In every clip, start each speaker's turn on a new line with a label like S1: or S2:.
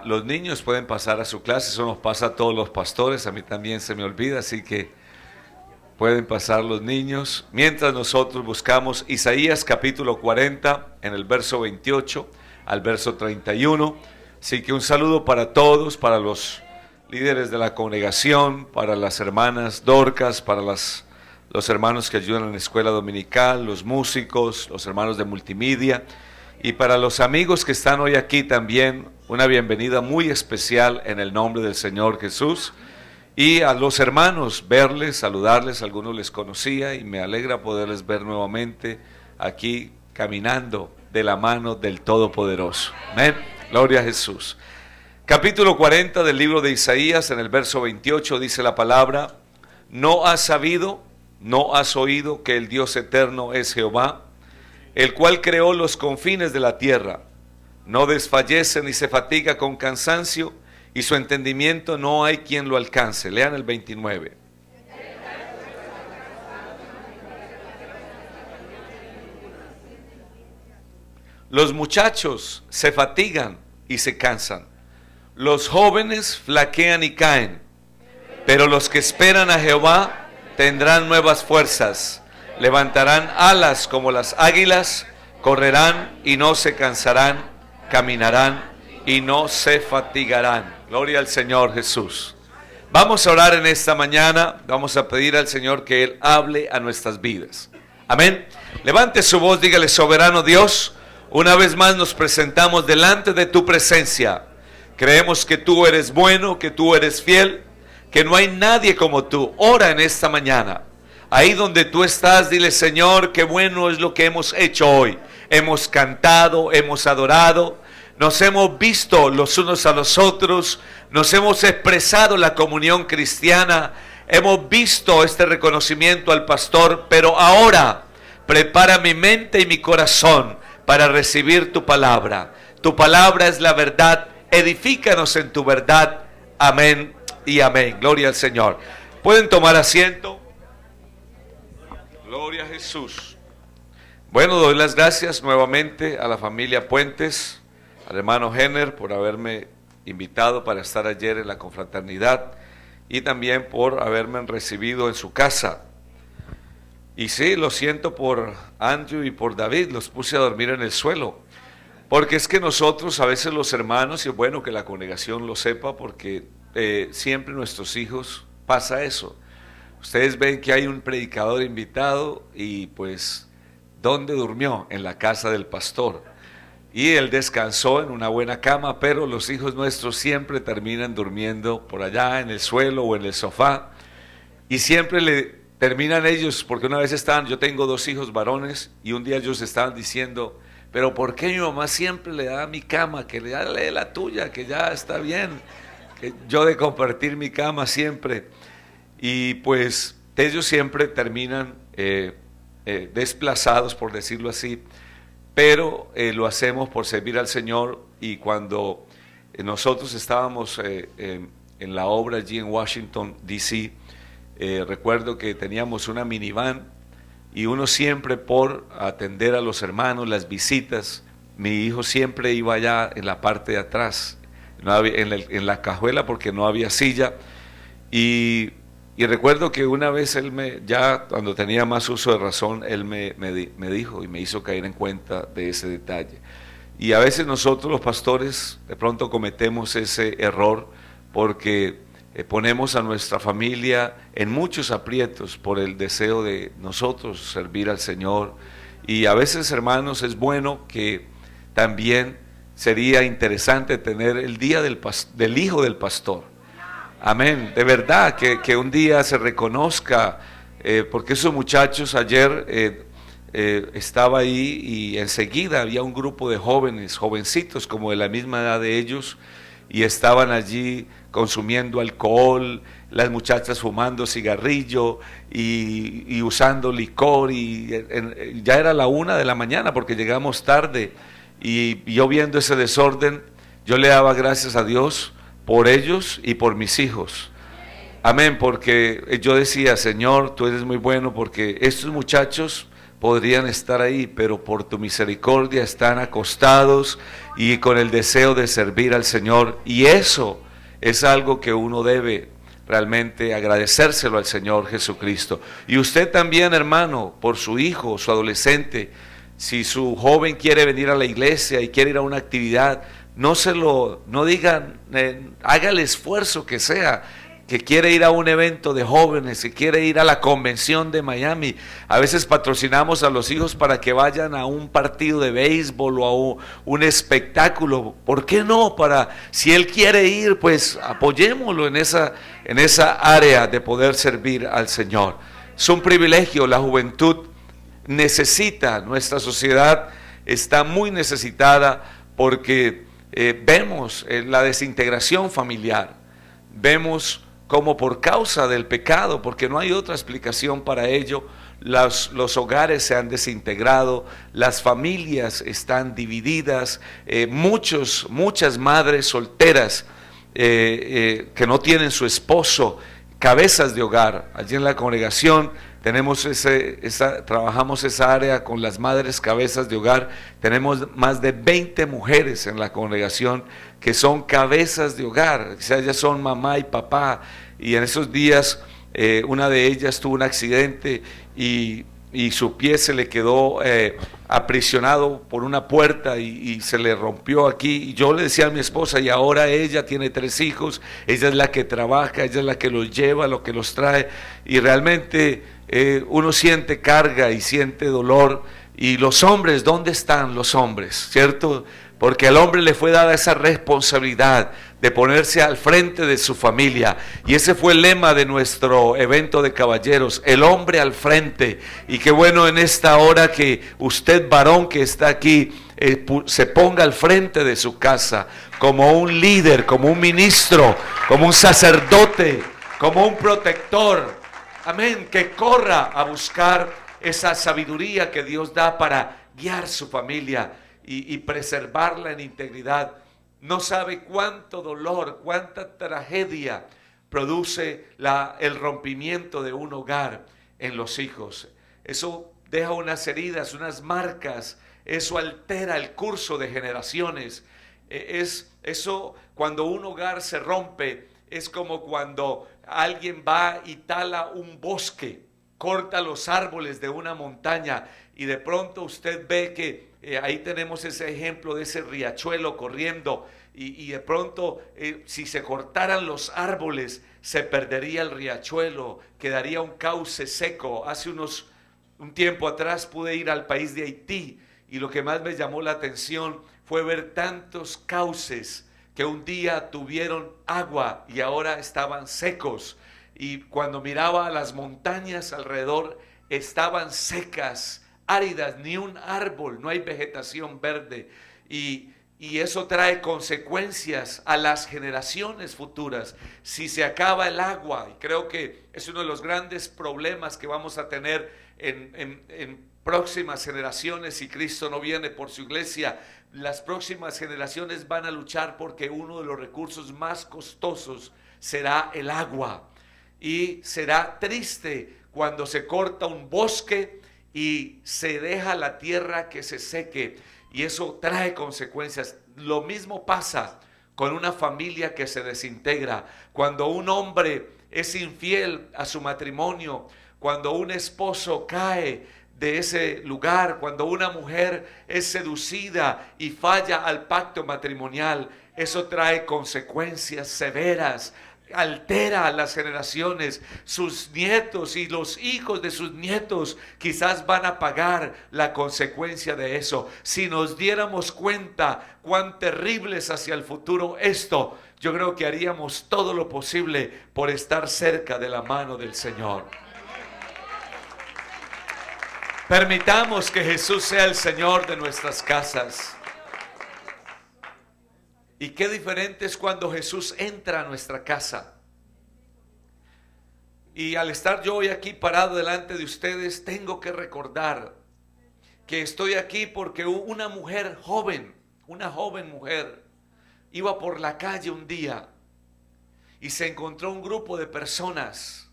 S1: Los niños pueden pasar a su clase, eso nos pasa a todos los pastores, a mí también se me olvida, así que pueden pasar los niños. Mientras nosotros buscamos Isaías capítulo 40, en el verso 28 al verso 31. Así que un saludo para todos, para los líderes de la congregación, para las hermanas Dorcas, para los hermanos que ayudan en la escuela dominical, los músicos, los hermanos de multimedia, y para los amigos que están hoy aquí también, una bienvenida muy especial en el nombre del Señor Jesús. Y a los hermanos, verles, saludarles, algunos les conocía y me alegra poderles ver nuevamente aquí caminando de la mano del Todopoderoso. Amén, gloria a Jesús. Capítulo 40 del libro de Isaías, en el verso 28 dice la palabra: ¿No has sabido, no has oído que el Dios eterno es Jehová, el cual creó los confines de la tierra? No desfallece ni se fatiga con cansancio, y su entendimiento no hay quien lo alcance. Lean el 29. Los muchachos se fatigan y se cansan, los jóvenes flaquean y caen, pero los que esperan a Jehová tendrán nuevas fuerzas, levantarán alas como las águilas, correrán y no se cansarán, caminarán y no se fatigarán. Gloria al Señor Jesús. Vamos a orar en esta mañana, vamos a pedir al Señor que Él hable a nuestras vidas. Amén. Levante su voz, dígale: soberano Dios, una vez más nos presentamos delante de tu presencia. Creemos que tú eres bueno, que tú eres fiel, que no hay nadie como tú. Ora en esta mañana. Ahí donde tú estás, dile: Señor, qué bueno es lo que hemos hecho hoy. Hemos cantado, hemos adorado, nos hemos visto los unos a los otros, nos hemos expresado la comunión cristiana, hemos visto este reconocimiento al pastor, pero ahora prepara mi mente y mi corazón para recibir tu palabra. Tu palabra es la verdad, edifícanos en tu verdad. Amén y amén. Gloria al Señor. ¿Pueden tomar asiento? Gloria a Jesús. Bueno, doy las gracias nuevamente a la familia Puentes, al hermano Henner por haberme invitado para estar ayer en la confraternidad y también por haberme recibido en su casa. Y sí, lo siento por Andrew y por David, los puse a dormir en el suelo, porque es que nosotros a veces los hermanos, y es bueno que la congregación lo sepa, porque siempre nuestros hijos pasa eso. Ustedes ven que hay un predicador invitado y pues, ¿dónde durmió? En la casa del pastor. Y él descansó en una buena cama, pero los hijos nuestros siempre terminan durmiendo por allá en el suelo o en el sofá. Y siempre le terminan ellos, porque una vez yo tengo 2 hijos varones, y un día ellos estaban diciendo: pero ¿por qué mi mamá siempre le da mi cama? Que le dé la tuya, que ya está bien, que yo de compartir mi cama siempre. Y pues ellos siempre terminan desplazados, por decirlo así, pero lo hacemos por servir al Señor. Y cuando nosotros estábamos en la obra allí en Washington, D.C., recuerdo que teníamos una minivan y uno siempre, por atender a los hermanos, las visitas, mi hijo siempre iba allá en la parte de atrás, en la cajuela, porque no había silla. Y recuerdo que una vez ya cuando tenía más uso de razón, él me dijo y me hizo caer en cuenta de ese detalle. Y a veces nosotros los pastores de pronto cometemos ese error, porque ponemos a nuestra familia en muchos aprietos por el deseo de nosotros servir al Señor. Y a veces, hermanos, es bueno que también sería interesante tener el día del hijo del pastor. Amén, de verdad, que un día se reconozca, porque esos muchachos ayer estaba ahí y enseguida había un grupo de jóvenes, jovencitos como de la misma edad de ellos, y estaban allí consumiendo alcohol, las muchachas fumando cigarrillo y usando licor, y ya era la 1 de la mañana porque llegamos tarde, y yo viendo ese desorden, yo le daba gracias a Dios por ellos y por mis hijos. Amén, porque yo decía: Señor, tú eres muy bueno, porque estos muchachos podrían estar ahí, pero por tu misericordia están acostados y con el deseo de servir al Señor. Y eso es algo que uno debe realmente agradecérselo al Señor Jesucristo. Y usted también, hermano, por su hijo, su adolescente, si su joven quiere venir a la iglesia y quiere ir a una actividad, no digan, haga el esfuerzo que sea, que quiere ir a un evento de jóvenes, que quiere ir a la convención de Miami. A veces patrocinamos a los hijos para que vayan a un partido de béisbol o a un espectáculo. ¿Por qué no? Si él quiere ir, pues apoyémoslo en esa área de poder servir al Señor. Es un privilegio. La juventud necesita, nuestra sociedad está muy necesitada porque vemos la desintegración familiar, vemos como por causa del pecado, porque no hay otra explicación para ello, los hogares se han desintegrado, las familias están divididas, muchas madres solteras que no tienen su esposo, cabezas de hogar. Allí en la congregación tenemos trabajamos esa área con las madres cabezas de hogar. Tenemos más de 20 mujeres en la congregación que son cabezas de hogar, o sea, ellas son mamá y papá. Y en esos días una de ellas tuvo un accidente y su pie se le quedó aprisionado por una puerta y se le rompió aquí. Y yo le decía a mi esposa, y ahora ella tiene 3 hijos, ella es la que trabaja, ella es la que los lleva, lo que los trae, y realmente uno siente carga y siente dolor. Y los hombres, ¿dónde están los hombres? ¿Cierto? Porque al hombre le fue dada esa responsabilidad de ponerse al frente de su familia, y ese fue el lema de nuestro evento de caballeros, el hombre al frente. Y qué bueno en esta hora que usted, varón que está aquí, se ponga al frente de su casa como un líder, como un ministro, como un sacerdote, como un protector, amén, que corra a buscar esa sabiduría que Dios da para guiar su familia y preservarla en integridad. No sabe cuánto dolor, cuánta tragedia produce el rompimiento de un hogar en los hijos. Eso deja unas heridas, unas marcas, eso altera el curso de generaciones. Eso, cuando un hogar se rompe, es como cuando alguien va y tala un bosque, corta los árboles de una montaña, y de pronto usted ve que ahí tenemos ese ejemplo de ese riachuelo corriendo, y de pronto si se cortaran los árboles se perdería el riachuelo, quedaría un cauce seco. Hace un tiempo atrás pude ir al país de Haití, y lo que más me llamó la atención fue ver tantos cauces que un día tuvieron agua y ahora estaban secos, y cuando miraba a las montañas alrededor estaban secas, áridas, ni un árbol, no hay vegetación verde, y eso trae consecuencias a las generaciones futuras. Si se acaba el agua, y creo que es uno de los grandes problemas que vamos a tener en próximas generaciones, si Cristo no viene por su iglesia, las próximas generaciones van a luchar porque uno de los recursos más costosos será el agua, y será triste cuando se corta un bosque y se deja la tierra que se seque, y eso trae consecuencias. Lo mismo pasa con una familia que se desintegra, cuando un hombre es infiel a su matrimonio, cuando un esposo cae de ese lugar, cuando una mujer es seducida y falla al pacto matrimonial. Eso trae consecuencias severas, altera a las generaciones. Sus nietos y los hijos de sus nietos quizás van a pagar la consecuencia de eso. Si nos diéramos cuenta cuán terrible es hacia el futuro esto, yo creo que haríamos todo lo posible por estar cerca de la mano del Señor. Permitamos que Jesús sea el Señor de nuestras casas. Y qué diferente es cuando Jesús entra a nuestra casa. Y al estar yo hoy aquí parado delante de ustedes, tengo que recordar que estoy aquí porque una mujer joven, una joven mujer, iba por la calle un día y se encontró un grupo de personas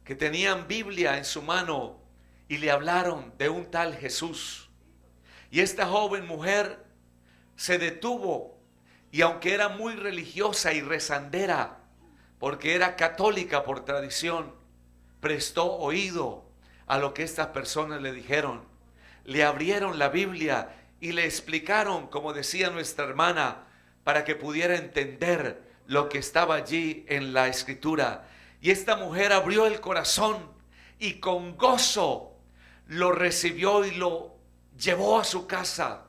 S1: que tenían Biblia en su mano y le hablaron de un tal Jesús. Y esta joven mujer se detuvo, y aunque era muy religiosa y rezandera, porque era católica por tradición, prestó oído a lo que estas personas le dijeron. Le abrieron la Biblia y le explicaron, como decía nuestra hermana, para que pudiera entender lo que estaba allí en la escritura. Y esta mujer abrió el corazón y con gozo lo recibió y lo llevó a su casa.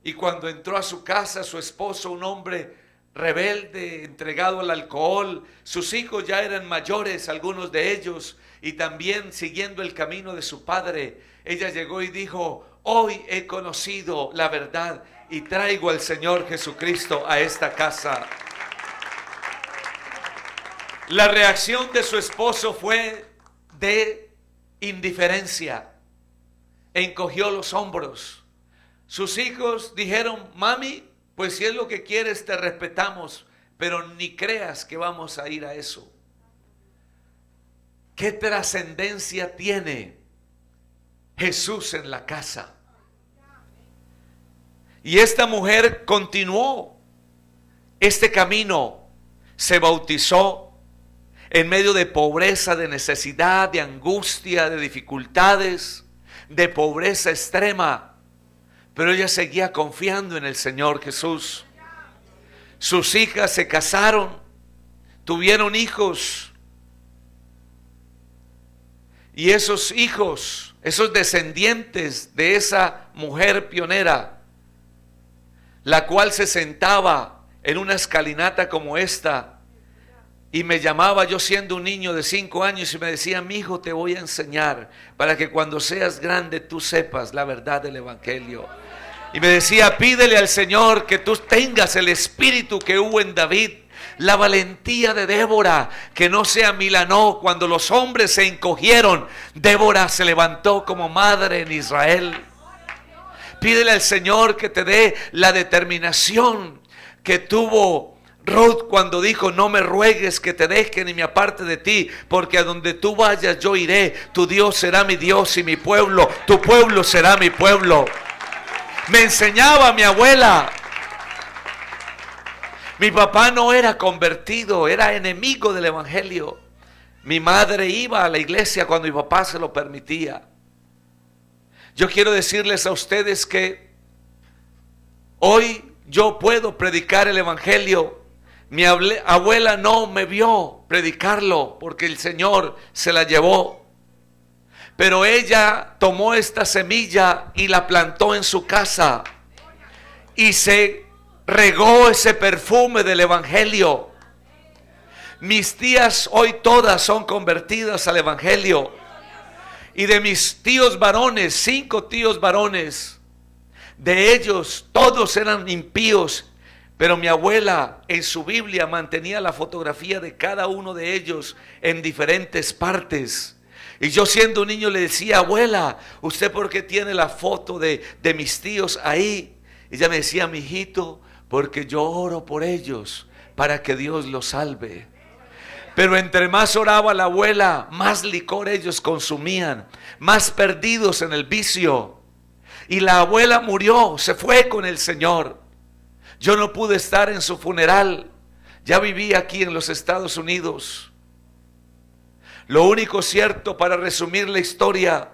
S1: Y cuando entró a su casa, su esposo, un hombre rebelde, entregado al alcohol, sus hijos ya eran mayores, algunos de ellos, y también siguiendo el camino de su padre, ella llegó y dijo: hoy he conocido la verdad y traigo al Señor Jesucristo a esta casa. La reacción de su esposo fue de indiferencia. Encogió los hombros. Sus hijos dijeron: mami, pues si es lo que quieres te respetamos, pero ni creas que vamos a ir a eso. ¿Qué trascendencia tiene Jesús en la casa? Y esta mujer continuó este camino, se bautizó en medio de pobreza, de necesidad, de angustia, de dificultades, de pobreza extrema, pero ella seguía confiando en el Señor Jesús. Sus hijas se casaron, tuvieron hijos, y esos hijos, esos descendientes de esa mujer pionera, la cual se sentaba en una escalinata como esta y me llamaba, yo siendo un niño de 5 años, y me decía: mi hijo, te voy a enseñar para que cuando seas grande tú sepas la verdad del evangelio. Y me decía: pídele al Señor que tú tengas el espíritu que hubo en David, la valentía de Débora, que no se amilanó. Cuando los hombres se encogieron, Débora se levantó como madre en Israel. Pídele al Señor que te dé la determinación que tuvo Ruth cuando dijo: no me ruegues que te deje ni me aparte de ti, porque a donde tú vayas yo iré. Tu Dios será mi Dios y mi pueblo, tu pueblo será mi pueblo. Me enseñaba mi abuela. Mi papá no era convertido, era enemigo del evangelio. Mi madre iba a la iglesia cuando mi papá se lo permitía. Yo quiero decirles a ustedes que hoy yo puedo predicar el evangelio. Mi abuela no me vio predicarlo porque el Señor se la llevó. Pero ella tomó esta semilla y la plantó en su casa. Y se regó ese perfume del evangelio. Mis tías hoy todas son convertidas al evangelio. Y de mis tíos varones, 5 tíos varones, de ellos todos eran impíos, pero mi abuela en su Biblia mantenía la fotografía de cada uno de ellos en diferentes partes. Y yo siendo un niño le decía: abuela, ¿usted por qué tiene la foto de mis tíos ahí? Y ella me decía: mi hijito, porque yo oro por ellos para que Dios los salve. Pero entre más oraba la abuela, más licor ellos consumían, más perdidos en el vicio. Y la abuela murió, se fue con el Señor. Yo no pude estar en su funeral. Ya viví aquí en los Estados Unidos. Lo único cierto, para resumir la historia,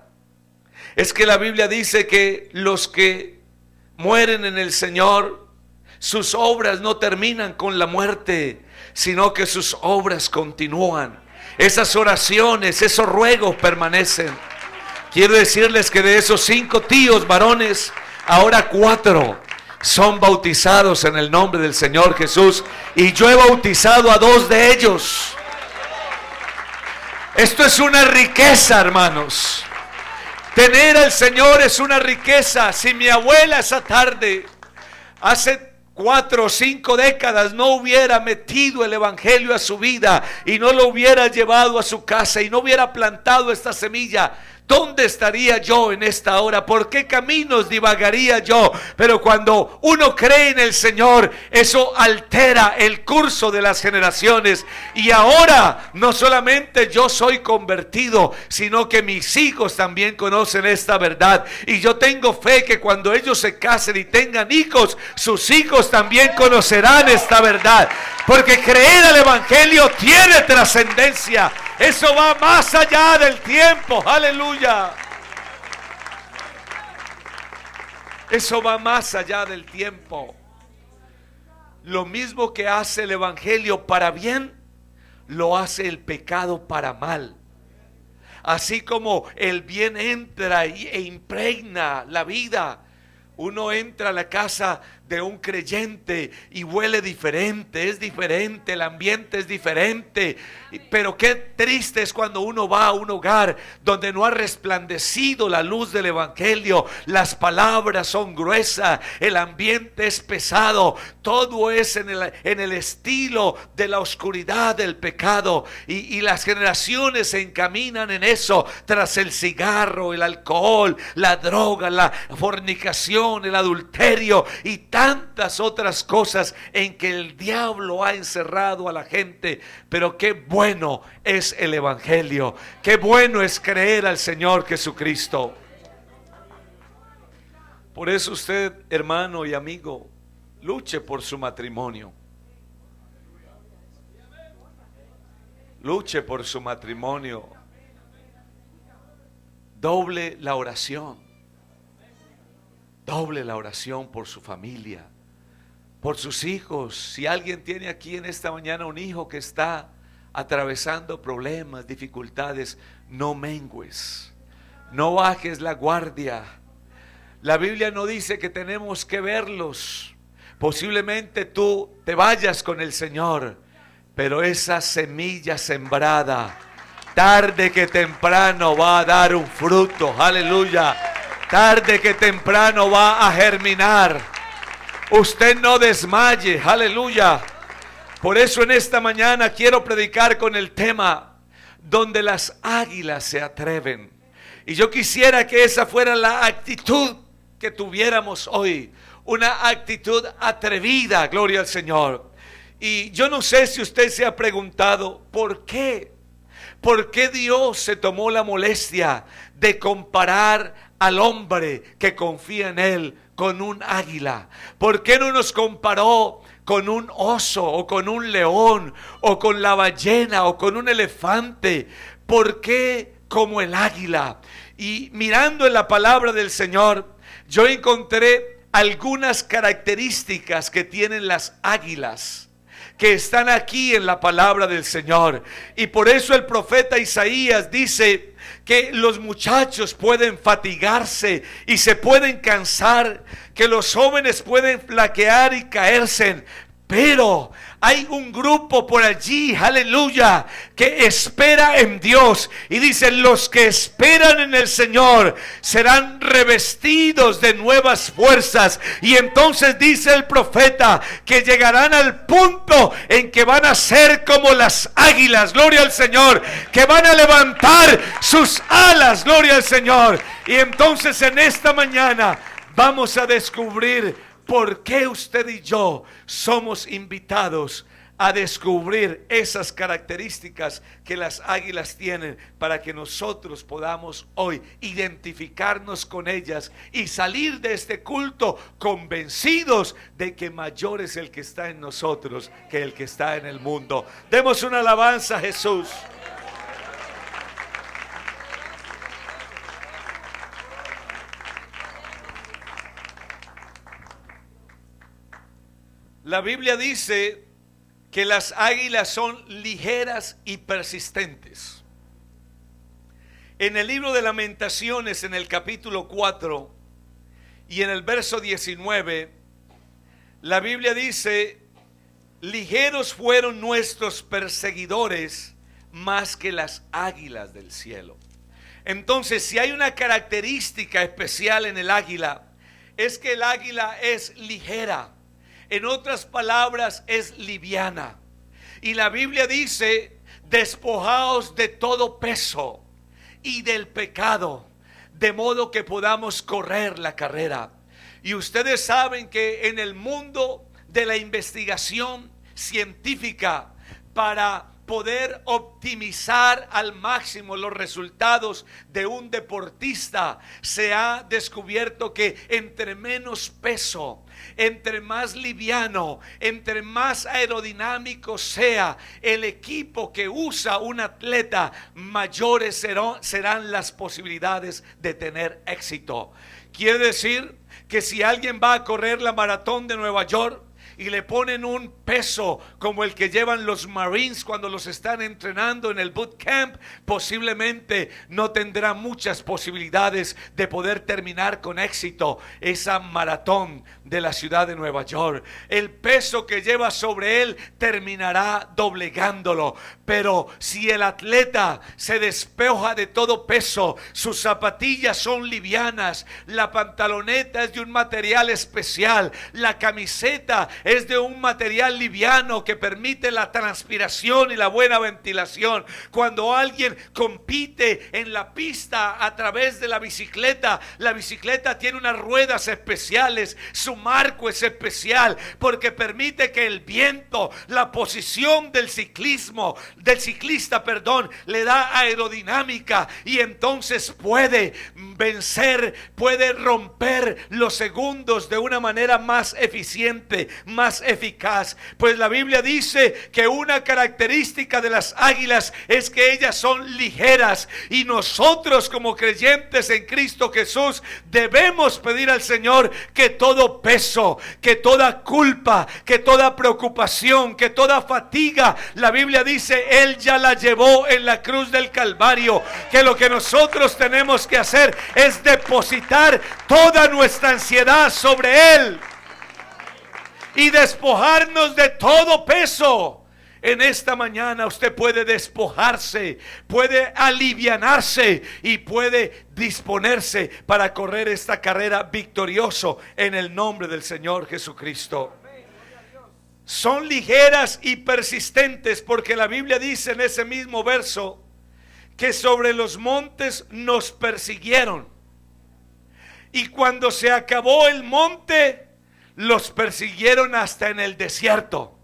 S1: es que la Biblia dice que los que mueren en el Señor, sus obras no terminan con la muerte, sino que sus obras continúan. Esas oraciones, esos ruegos permanecen. Quiero decirles que de esos 5 tíos varones, ahora 4 son bautizados en el nombre del Señor Jesús, y yo he bautizado a 2 de ellos. Esto es una riqueza, hermanos. Tener al Señor es una riqueza. Si mi abuela esa tarde, hace 4 o 5 décadas, no hubiera metido el evangelio a su vida y no lo hubiera llevado a su casa y no hubiera plantado esta semilla, ¿dónde estaría yo en esta hora? ¿Por qué caminos divagaría yo? Pero cuando uno cree en el Señor, eso altera el curso de las generaciones. Y ahora no solamente yo soy convertido, sino que mis hijos también conocen esta verdad. Y yo tengo fe que cuando ellos se casen y tengan hijos, sus hijos también conocerán esta verdad. Porque creer al Evangelio tiene trascendencia. Eso va más allá del tiempo. Aleluya. Eso va más allá del tiempo. Lo mismo que hace el Evangelio para bien, lo hace el pecado para mal. Así como el bien entra e impregna la vida. Uno entra a la casa de un creyente y huele diferente, es diferente, el ambiente es diferente. Pero qué triste es cuando uno va a un hogar donde no ha resplandecido la luz del Evangelio. Las palabras son gruesas, el ambiente es pesado, todo es en el estilo de la oscuridad del pecado. Y las generaciones se encaminan en eso, tras el cigarro, el alcohol, la droga, la fornicación, el adulterio y tantas otras cosas en que el diablo ha encerrado a la gente. Pero qué bueno es el Evangelio, qué bueno es creer al Señor Jesucristo. Por eso usted, hermano y amigo, luche por su matrimonio. Luche por su matrimonio. Doble la oración. Doble la oración por su familia, por sus hijos. Si alguien tiene aquí en esta mañana un hijo que está atravesando problemas, dificultades, no mengues, no bajes la guardia. La Biblia no dice que tenemos que verlos. Posiblemente tú te vayas con el Señor, pero esa semilla sembrada, tarde que temprano va a dar un fruto. Aleluya. Tarde que temprano va a germinar. Usted no desmaye. Aleluya. Por eso en esta mañana quiero predicar con el tema donde las águilas se atreven. Y yo quisiera que esa fuera la actitud que tuviéramos hoy. Una actitud atrevida, gloria al Señor. Y yo no sé si usted se ha preguntado ¿por qué? ¿Por qué Dios se tomó la molestia de comparar al hombre que confía en Él con un águila? ¿Por qué no nos comparó con un oso o con un león o con la ballena o con un elefante? ¿Por qué como el águila? Y mirando en la palabra del Señor, yo encontré algunas características que tienen las águilas, que están aquí en la palabra del Señor. Y por eso el profeta Isaías dice que los muchachos pueden fatigarse y se pueden cansar, que los jóvenes pueden flaquear y caerse, pero hay un grupo por allí, aleluya, que espera en Dios. Y dicen, los que esperan en el Señor serán revestidos de nuevas fuerzas. Y entonces dice el profeta que llegarán al punto en que van a ser como las águilas, gloria al Señor, que van a levantar sus alas, gloria al Señor. Y entonces en esta mañana vamos a descubrir ¿por qué usted y yo somos invitados a descubrir esas características que las águilas tienen, para que nosotros podamos hoy identificarnos con ellas y salir de este culto convencidos de que mayor es el que está en nosotros que el que está en el mundo? Demos una alabanza a Jesús. La Biblia dice que las águilas son ligeras y persistentes. En el libro de Lamentaciones, en el capítulo 4 y en el verso 19, la Biblia dice: ligeros fueron nuestros perseguidores más que las águilas del cielo. Entonces, si hay una característica especial en el águila, es que el águila es ligera. En otras palabras, es liviana. Y la Biblia dice: despojaos de todo peso y del pecado. de modo que podamos correr la carrera. Y ustedes saben que en el mundo de la investigación científica, para poder optimizar al máximo los resultados de un deportista, se ha descubierto que entre menos peso, entre más liviano, entre más aerodinámico sea el equipo que usa un atleta, mayores serán las posibilidades de tener éxito. Quiere decir que si alguien va a correr la maratón de Nueva York y le ponen un peso como el que llevan los Marines cuando los están entrenando en el boot camp, posiblemente no tendrá muchas posibilidades de poder terminar con éxito esa maratón de la ciudad de Nueva York. El peso que lleva sobre él terminará doblegándolo. Pero si el atleta se despoja de todo peso, sus zapatillas son livianas, la pantaloneta es de un material especial, la camiseta es de un material liviano que permite la transpiración y la buena ventilación. Cuando alguien compite en la pista a través de la bicicleta tiene unas ruedas especiales, su marco es especial porque permite que el viento, la posición del ciclista, le da aerodinámica y entonces puede vencer, puede romper los segundos de una manera más eficiente, más eficaz. Pues la Biblia dice que una característica de las águilas es que ellas son ligeras, y nosotros como creyentes en Cristo Jesús debemos pedir al Señor que todo peso, que toda culpa, que toda preocupación, que toda fatiga, la Biblia dice Él ya la llevó en la cruz del Calvario, que lo que nosotros tenemos que hacer es depositar toda nuestra ansiedad sobre Él y despojarnos de todo peso. En esta mañana usted puede despojarse, puede alivianarse y puede disponerse para correr esta carrera victorioso en el nombre del Señor Jesucristo. Son ligeras y persistentes porque la Biblia dice en ese mismo verso que sobre los montes nos persiguieron, y cuando se acabó el monte los persiguieron hasta en el desierto.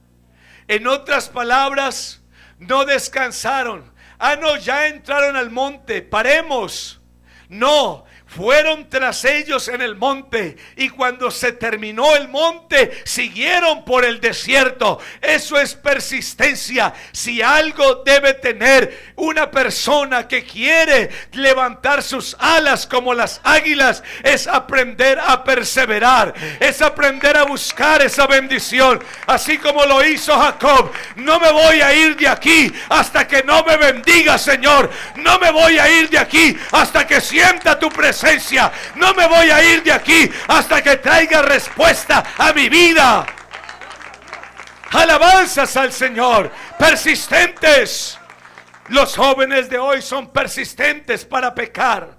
S1: En otras palabras, no descansaron. No, ya entraron al monte, paremos. No, fueron tras ellos en el monte, y cuando se terminó el monte siguieron por el desierto. Eso es persistencia. Si algo debe tener una persona que quiere levantar sus alas como las águilas, es aprender a perseverar, es aprender a buscar esa bendición, así como lo hizo Jacob. No me voy a ir de aquí hasta que no me bendiga, Señor. No me voy a ir de aquí hasta que sienta tu presencia. No me voy a ir de aquí hasta que traiga respuesta a mi vida. Alabanzas al Señor. Persistentes. Los jóvenes de hoy son persistentes para pecar,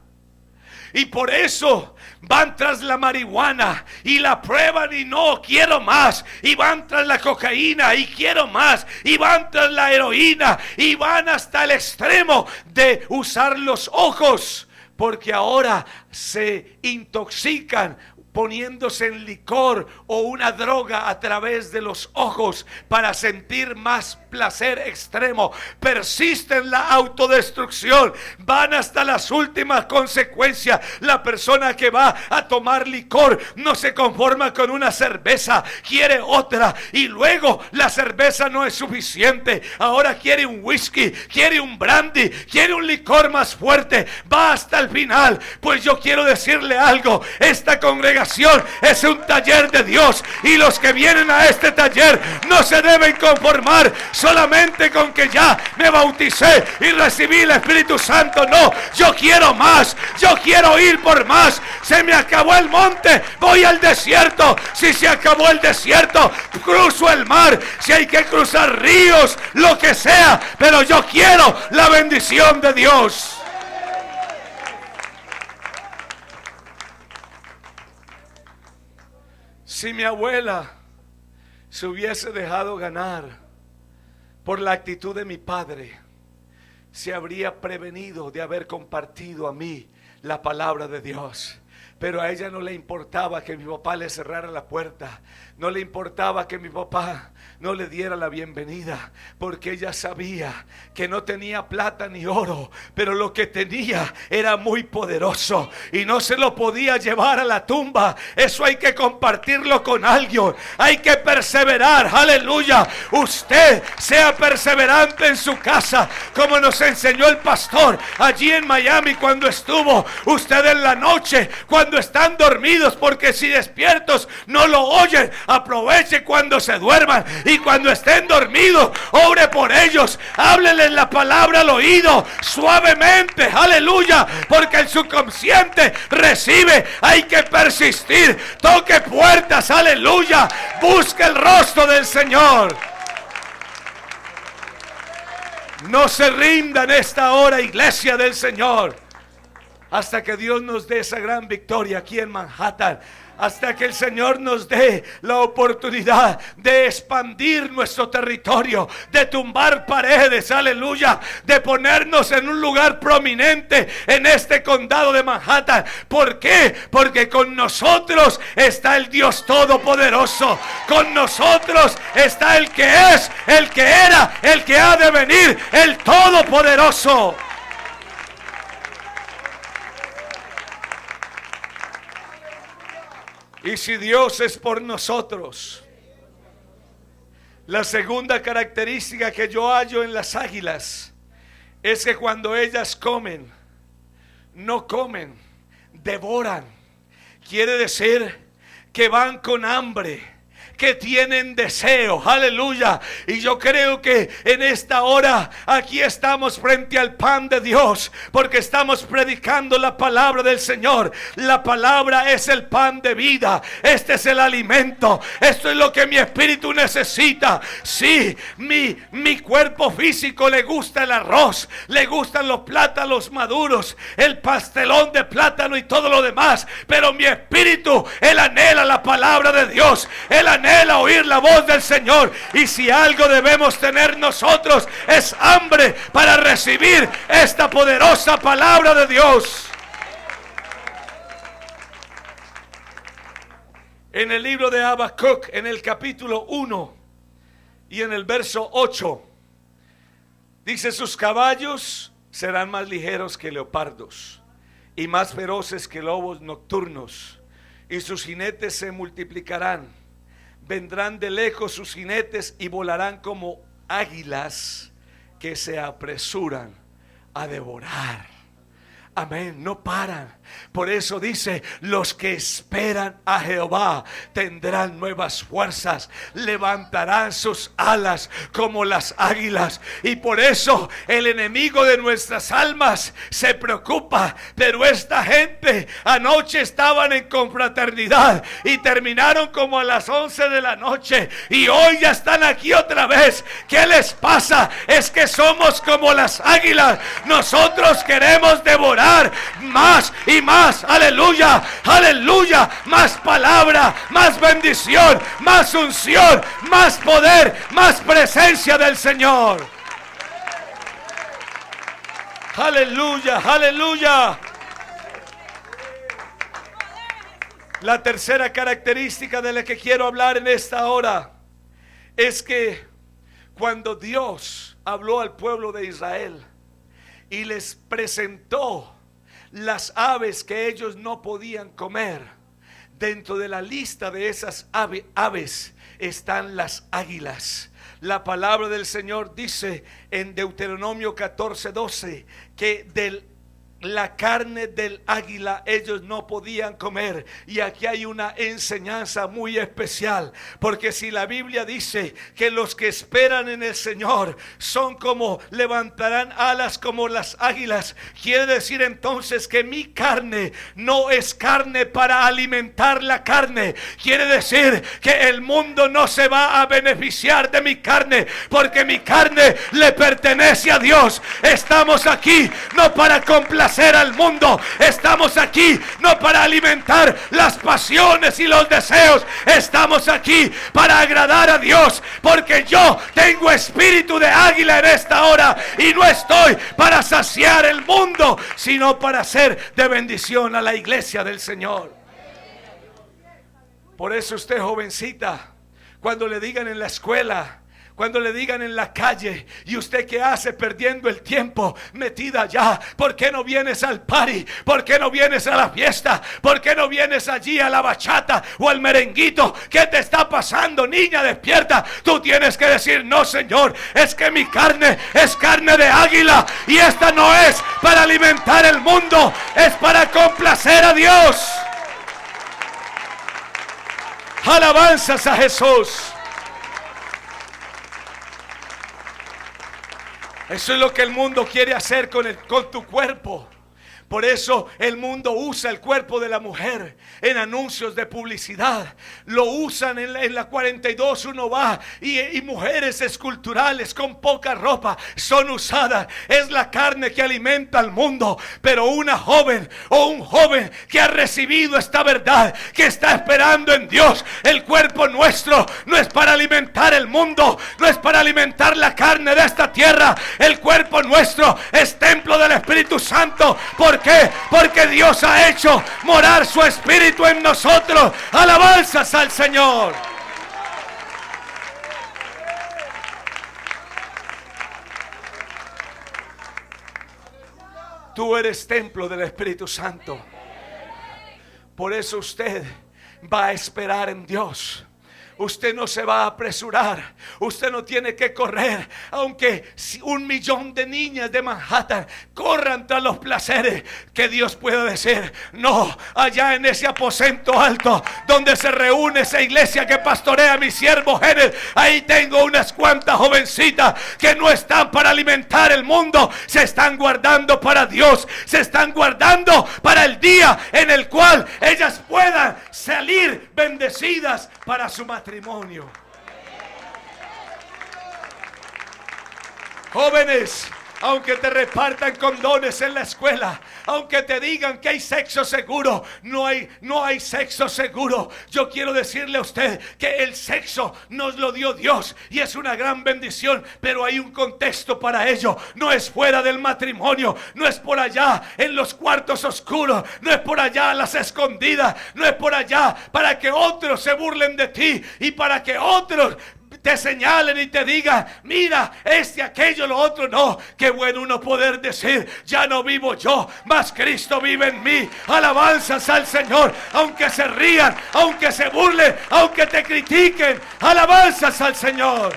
S1: y por eso van tras la marihuana y la prueban y no quiero más, y van tras la cocaína y quiero más, y van tras la heroína y van hasta el extremo de usar los ojos, porque ahora se intoxican poniéndose en licor o una droga a través de los ojos para sentir más placer extremo. Persisten en la autodestrucción, van hasta las últimas consecuencias. La persona que va a tomar licor no se conforma con una cerveza, quiere otra, y luego la cerveza no es suficiente, ahora quiere un whisky, quiere un brandy, quiere un licor más fuerte, va hasta el final. Pues yo quiero decirle algo: esta congregación es un taller de Dios, y los que vienen a este taller no se deben conformar solamente con que ya me bauticé y recibí el Espíritu Santo. No, yo quiero más, yo quiero ir por más. Se me acabó el monte, voy al desierto. Si se acabó el desierto, cruzo el mar. Si hay que cruzar ríos, lo que sea, pero yo quiero la bendición de Dios. Si mi abuela se hubiese dejado ganar por la actitud de mi padre, se habría prevenido de haber compartido a mí
S2: la palabra de Dios. Pero a ella no le importaba que mi papá le cerrara la puerta. No le importaba que mi papá no le diera la bienvenida, porque ella sabía que no tenía plata ni oro, pero lo que tenía era muy poderoso y no se lo podía llevar a la tumba. Eso hay que compartirlo con alguien. Hay que perseverar. Aleluya. Usted sea perseverante en su casa, como nos enseñó el pastor allí en Miami cuando estuvo. Usted en la noche, cuando están dormidos, porque si despiertos no lo oyen, aproveche cuando se duerman, y cuando estén dormidos, ore por ellos, háblenles la palabra al oído suavemente, aleluya, porque el subconsciente recibe. Hay que persistir, toque puertas, aleluya, busque el rostro del Señor. No se rinda en esta hora, iglesia del Señor, hasta que Dios nos dé esa gran victoria aquí en Manhattan. Hasta que el Señor nos dé la oportunidad de expandir nuestro territorio, de tumbar paredes, aleluya, de ponernos en un lugar prominente en este condado de Manhattan. ¿Por qué? Porque con nosotros está el Dios Todopoderoso. Con nosotros está el que es, el que era, el que ha de venir, el Todopoderoso. Y si Dios es por nosotros, la segunda característica que yo hallo en las águilas es que cuando ellas comen, no comen, devoran. Quiere decir que van con hambre, que tienen deseo, aleluya. Y yo creo que en esta hora aquí estamos frente al pan de Dios, porque estamos predicando la palabra del Señor. La palabra es el pan de vida. Este es el alimento. Esto es lo que mi espíritu necesita. Sí, mi cuerpo físico le gusta el arroz, le gustan los plátanos maduros, el pastelón de plátano y todo lo demás, pero mi espíritu, él anhela la palabra de Dios, él anhela oír la voz del Señor. Y si algo debemos tener nosotros es hambre para recibir esta poderosa palabra de Dios. En el libro de Habacuc, en el capítulo 1 y en el verso 8, dice: sus caballos serán más ligeros que leopardos y más feroces que lobos nocturnos, y sus jinetes se multiplicarán. Vendrán de lejos sus jinetes y volarán como águilas que se apresuran a devorar. Amén, no paran. Por eso dice: los que esperan a Jehová tendrán nuevas fuerzas, levantarán sus alas como las águilas. Y por eso el enemigo de nuestras almas se preocupa. Pero esta gente anoche estaban en confraternidad y terminaron como a las 11 de la noche, y hoy ya están aquí otra vez. ¿Qué les pasa? Es que somos como las águilas. Nosotros queremos devorar más y más, aleluya, aleluya, más palabra, más bendición, más unción, más poder, más presencia del Señor. Aleluya, aleluya. La tercera característica de la que quiero hablar en esta hora es que cuando Dios habló al pueblo de Israel y les presentó las aves que ellos no podían comer, dentro de la lista de esas aves están las águilas. La palabra del Señor dice en Deuteronomio 14:12 que la carne del águila ellos no podían comer. Y aquí hay una enseñanza muy especial, porque si la Biblia dice que los que esperan en el Señor son como, levantarán alas como las águilas, quiere decir entonces que mi carne no es carne para alimentar la carne. Quiere decir que el mundo no se va a beneficiar de mi carne, porque mi carne le pertenece a Dios. Estamos aquí no para complacer complacer al mundo. Estamos aquí no para alimentar las pasiones y los deseos. Estamos aquí para agradar a Dios, porque yo tengo espíritu de águila en esta hora y no estoy para saciar el mundo, sino para ser de bendición a la iglesia del Señor. Por eso usted, jovencita, cuando le digan en la escuela, cuando le digan en la calle, ¿y usted qué hace perdiendo el tiempo metida allá? ¿Por qué no vienes al party? ¿Por qué no vienes a la fiesta? ¿Por qué no vienes allí a la bachata o al merenguito? ¿Qué te está pasando, niña? Despierta. Tú tienes que decir: no, Señor, es que mi carne es carne de águila, y esta no es para alimentar el mundo, es para complacer a Dios. Alabanzas a Jesús. Eso es lo que el mundo quiere hacer con tu cuerpo. Por eso el mundo usa el cuerpo de la mujer en anuncios de publicidad. Lo usan en la 42. Uno va y mujeres esculturales con poca ropa son usadas. Es la carne que alimenta al mundo. Pero una joven o un joven que ha recibido esta verdad, que está esperando en Dios, el cuerpo nuestro no es para alimentar el mundo, no es para alimentar la carne de esta tierra. El cuerpo nuestro es templo del Espíritu Santo. ¿Por qué? Porque Dios ha hecho morar su Espíritu en nosotros. Alabanzas al Señor. Tú eres templo del Espíritu Santo. Por eso usted va a esperar en Dios. Usted no se va a apresurar. Usted no tiene que correr. Aunque 1 millón de niñas de Manhattan corran tras los placeres, que Dios pueda decir: no, allá en ese aposento alto donde se reúne esa iglesia que pastorea mi siervo Génesis, ahí tengo unas cuantas jovencitas que no están para alimentar el mundo, se están guardando para Dios, se están guardando para el día en el cual ellas puedan salir bendecidas para su matrimonio. Jóvenes, aunque te repartan condones en la escuela, aunque te digan que hay sexo seguro, no hay sexo seguro. Yo quiero decirle a usted que el sexo nos lo dio Dios y es una gran bendición, pero hay un contexto para ello. No es fuera del matrimonio, no es por allá en los cuartos oscuros, no es por allá a las escondidas, no es por allá para que otros se burlen de ti y para que otros te señalen y te digan: mira, aquello, lo otro. No, qué bueno uno poder decir: ya no vivo yo, mas Cristo vive en mí. Alabanzas al Señor. Aunque se rían, aunque se burlen, aunque te critiquen, alabanzas al Señor.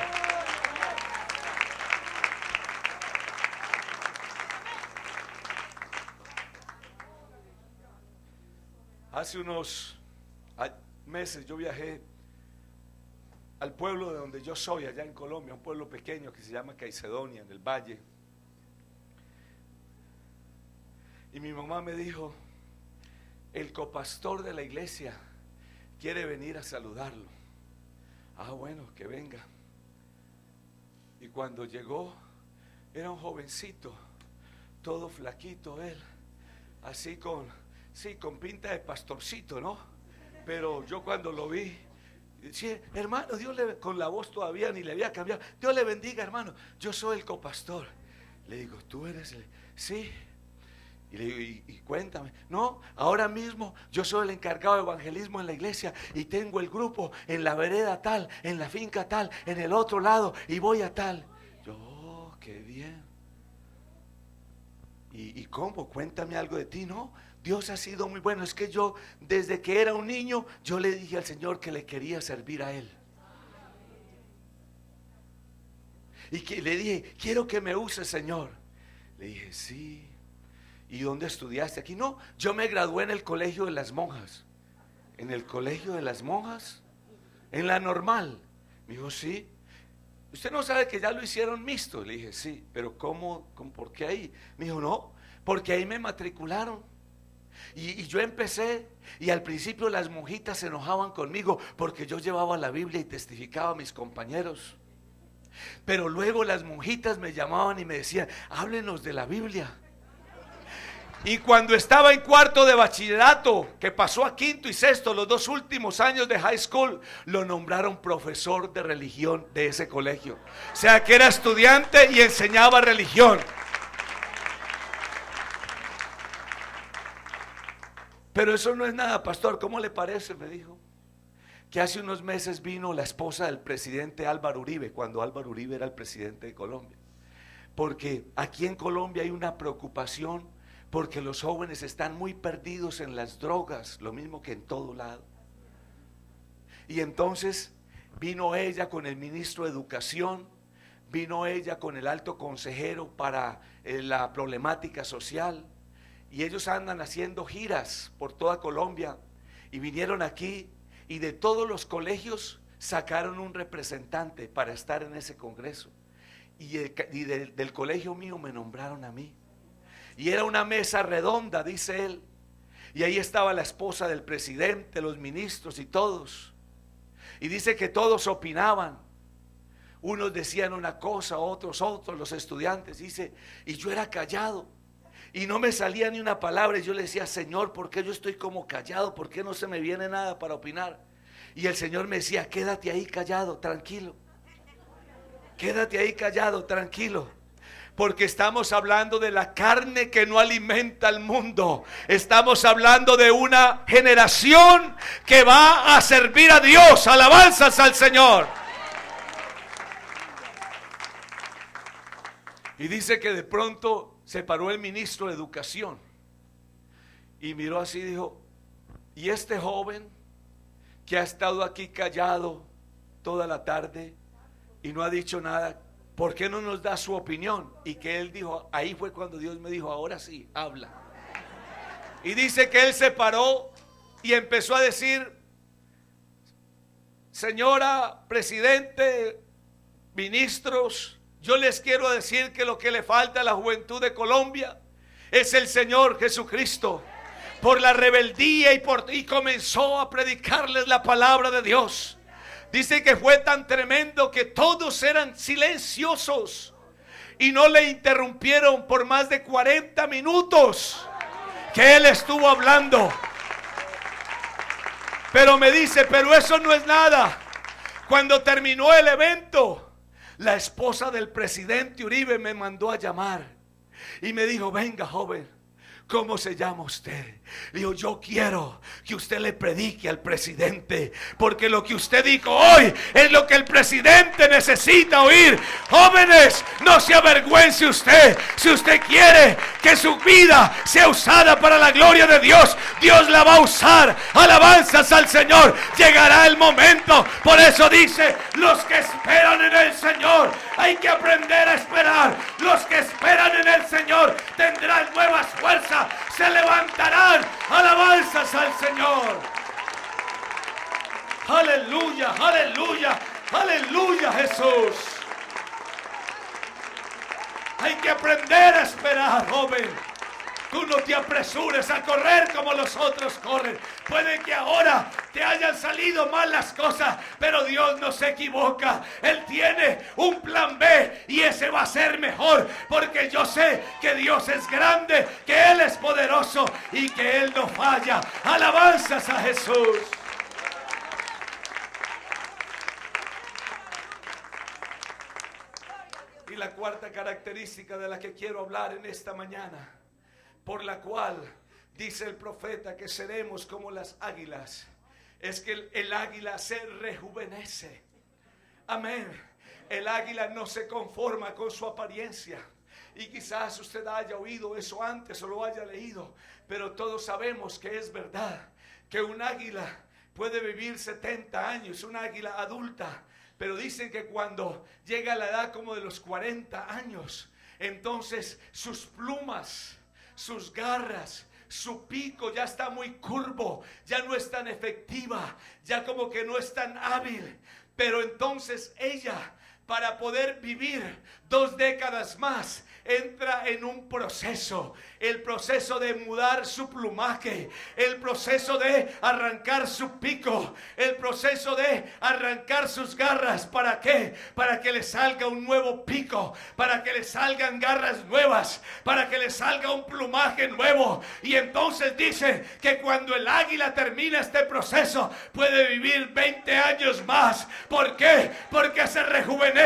S2: Hace unos meses yo viajé al pueblo de donde yo soy, allá en Colombia, un pueblo pequeño que se llama Caicedonia, en el valle. Y mi mamá me dijo: el copastor de la iglesia quiere venir a saludarlo. Ah, bueno, que venga. Y cuando llegó, era un jovencito, todo flaquito él, así con pinta de pastorcito, ¿no? Pero yo cuando lo vi, sí, hermano, Dios le, con la voz todavía ni le había cambiado: Dios le bendiga, hermano, yo soy el copastor. Le digo: ¿tú eres el? Sí. Y le digo: y cuéntame. No, ahora mismo yo soy el encargado de evangelismo en la iglesia y tengo el grupo en la vereda tal, en la finca tal, en el otro lado, y voy a tal. Yo: oh, qué bien. ¿Y cómo? Cuéntame algo de ti. No, Dios ha sido muy bueno. Es que yo, desde que era un niño, yo le dije al Señor que le quería servir a Él. Y que le dije: quiero que me use, Señor. Le dije: sí. ¿Y dónde estudiaste? Aquí. No, yo me gradué en el colegio de las monjas. ¿En el colegio de las monjas? ¿En la normal? Me dijo: sí. ¿Usted no sabe que ya lo hicieron mixto? Le dije: sí. ¿Pero cómo por qué ahí? Me dijo: no, porque ahí me matricularon. Y yo empecé, y al principio las monjitas se enojaban conmigo porque yo llevaba la Biblia y testificaba a mis compañeros. Pero luego las monjitas me llamaban y me decían: háblenos de la Biblia. Y cuando estaba en cuarto de bachillerato, que pasó a quinto y sexto, los 2 últimos años de high school, lo nombraron profesor de religión de ese colegio. O sea que era estudiante y enseñaba religión. Pero eso no es nada, pastor. ¿Cómo le parece? Me dijo que hace unos meses vino la esposa del presidente Álvaro Uribe, cuando Álvaro Uribe era el presidente de Colombia. Porque aquí en Colombia hay una preocupación, porque los jóvenes están muy perdidos en las drogas, lo mismo que en todo lado. Y entonces vino ella con el ministro de Educación, vino ella con el alto consejero para la problemática social, y ellos andan haciendo giras por toda Colombia, y vinieron aquí, y de todos los colegios sacaron un representante para estar en ese congreso, y del colegio mío me nombraron a mí. Y era una mesa redonda, dice él, y ahí estaba la esposa del presidente, los ministros y todos. Y dice que todos opinaban. Unos decían una cosa, otros, los estudiantes. Dice, y yo era callado, y no me salía ni una palabra. Y yo le decía, Señor, ¿por qué yo estoy como callado? ¿Por qué no se me viene nada para opinar? Y el Señor me decía, quédate ahí callado, tranquilo. Quédate ahí callado, tranquilo. Porque estamos hablando de la carne que no alimenta al mundo. Estamos hablando de una generación que va a servir a Dios. Alabanzas al Señor. Y dice que de pronto se paró el ministro de Educación y miró así y dijo, ¿y este joven que ha estado aquí callado toda la tarde y no ha dicho nada, por qué no nos da su opinión? Y que él dijo, ahí fue cuando Dios me dijo, ahora sí, habla. Y dice que él se paró y empezó a decir, señora presidente, ministros, yo les quiero decir que lo que le falta a la juventud de Colombia es el Señor Jesucristo. Por la rebeldía y comenzó a predicarles la palabra de Dios. Dice que fue tan tremendo que todos eran silenciosos y no le interrumpieron por más de 40 minutos que él estuvo hablando. Pero me dice, pero eso no es nada. Cuando terminó el evento, la esposa del presidente Uribe me mandó a llamar y me dijo, venga joven, ¿cómo se llama usted? Le digo, yo quiero que usted le predique al presidente, porque lo que usted dijo hoy es lo que el presidente necesita oír. Jóvenes, no se avergüence usted. Si usted quiere que su vida sea usada para la gloria de Dios, Dios la va a usar. Alabanzas al Señor. Llegará el momento. Por eso dice, los que esperan en el Señor, hay que aprender a esperar. Los que esperan en el Señor tendrán nuevas fuerzas, se levantarán. Alabanzas al Señor. Aleluya, aleluya, aleluya, Jesús. Hay que aprender a esperar, joven. Tú no te apresures a correr como los otros corren. Puede que ahora te hayan salido mal las cosas, pero Dios no se equivoca. Él tiene un plan B y ese va a ser mejor, porque yo sé que Dios es grande, que Él es poderoso y que Él no falla. Alabanzas a Jesús. Y la cuarta característica de la que quiero hablar en esta mañana, por la cual dice el profeta que seremos como las águilas, es que el águila se rejuvenece. Amén. El águila no se conforma con su apariencia. Y quizás usted haya oído eso antes o lo haya leído, pero todos sabemos que es verdad, que un águila puede vivir 70 años, una águila adulta. Pero dicen que cuando llega a la edad como de los 40 años, entonces sus plumas, sus garras, su pico ya está muy curvo, ya no es tan efectiva, ya como que no es tan hábil. Pero entonces ella para poder vivir 2 décadas más, entra en un proceso, el proceso de mudar su plumaje, el proceso de arrancar su pico, el proceso de arrancar sus garras. ¿Para qué? Para que le salga un nuevo pico, para que le salgan garras nuevas, para que le salga un plumaje nuevo. Y entonces dice que cuando el águila termina este proceso, puede vivir 20 años más. ¿Por qué? Porque se rejuvenece.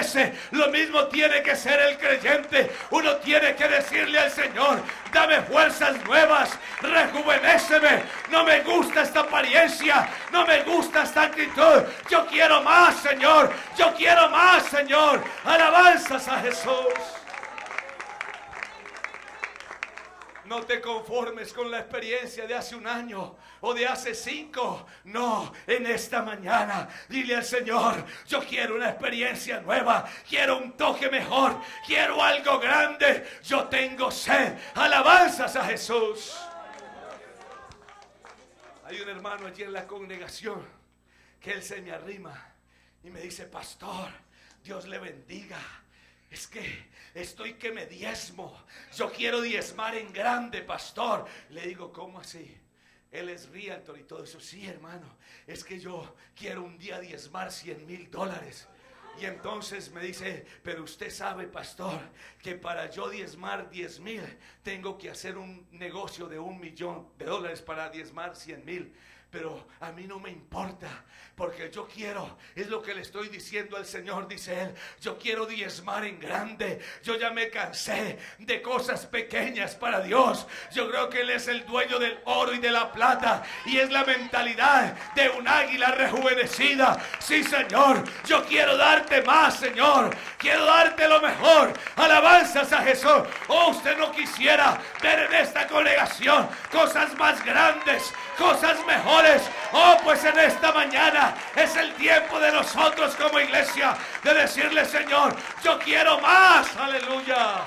S2: Lo mismo tiene que ser el creyente. Uno tiene que decirle al Señor: dame fuerzas nuevas, rejuvenéceme. No me gusta esta apariencia, no me gusta esta actitud. Yo quiero más, Señor. Yo quiero más, Señor. Alabanzas a Jesús. No te conformes con la experiencia de hace un año o de hace 5. No, en esta mañana dile al Señor: yo quiero una experiencia nueva, quiero un toque mejor, quiero algo grande. Yo tengo sed. Alabanzas a Jesús. Hay un hermano allí en la congregación que él se me arrima y me dice: pastor, Dios le bendiga. Es que estoy que me diezmo. Yo quiero diezmar en grande, pastor. Le digo: ¿cómo así? Él es realtor y todo eso. Sí, hermano, es que yo quiero un día diezmar $100,000. Y entonces me dice: pero usted sabe, pastor, que para yo diezmar 10,000 tengo que hacer un negocio de $1,000,000 para diezmar 100,000. Pero a mí no me importa, porque yo quiero, es lo que le estoy diciendo al Señor, dice él: yo quiero diezmar en grande. Yo ya me cansé de cosas pequeñas para Dios. Yo creo que Él es el dueño del oro y de la plata, y es la mentalidad de un águila rejuvenecida. Sí, Señor, yo quiero darte más, Señor. Quiero darte lo mejor. Alabanzas a Jesús. Oh, usted no quisiera ver en esta congregación cosas más grandes, cosas mejores. Oh, pues en esta mañana es el tiempo de nosotros como iglesia de decirle: Señor, yo quiero más. Aleluya.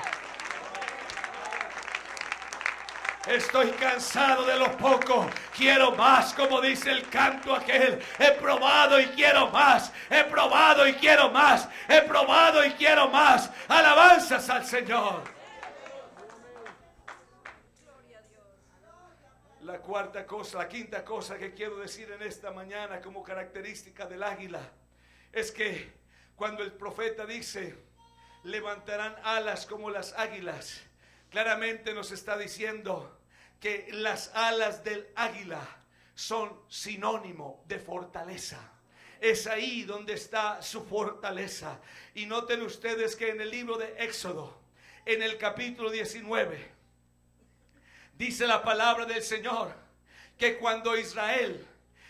S2: Estoy cansado de lo poco, quiero más, como dice el canto aquel: he probado y quiero más, he probado y quiero más, he probado y quiero más. Alabanzas al Señor. La quinta cosa que quiero decir en esta mañana como característica del águila es que cuando el profeta dice: levantarán alas como las águilas, claramente nos está diciendo que las alas del águila son sinónimo de fortaleza. Es ahí donde está su fortaleza. Y noten ustedes que en el libro de Éxodo, en el capítulo 19, dice la palabra del Señor que cuando Israel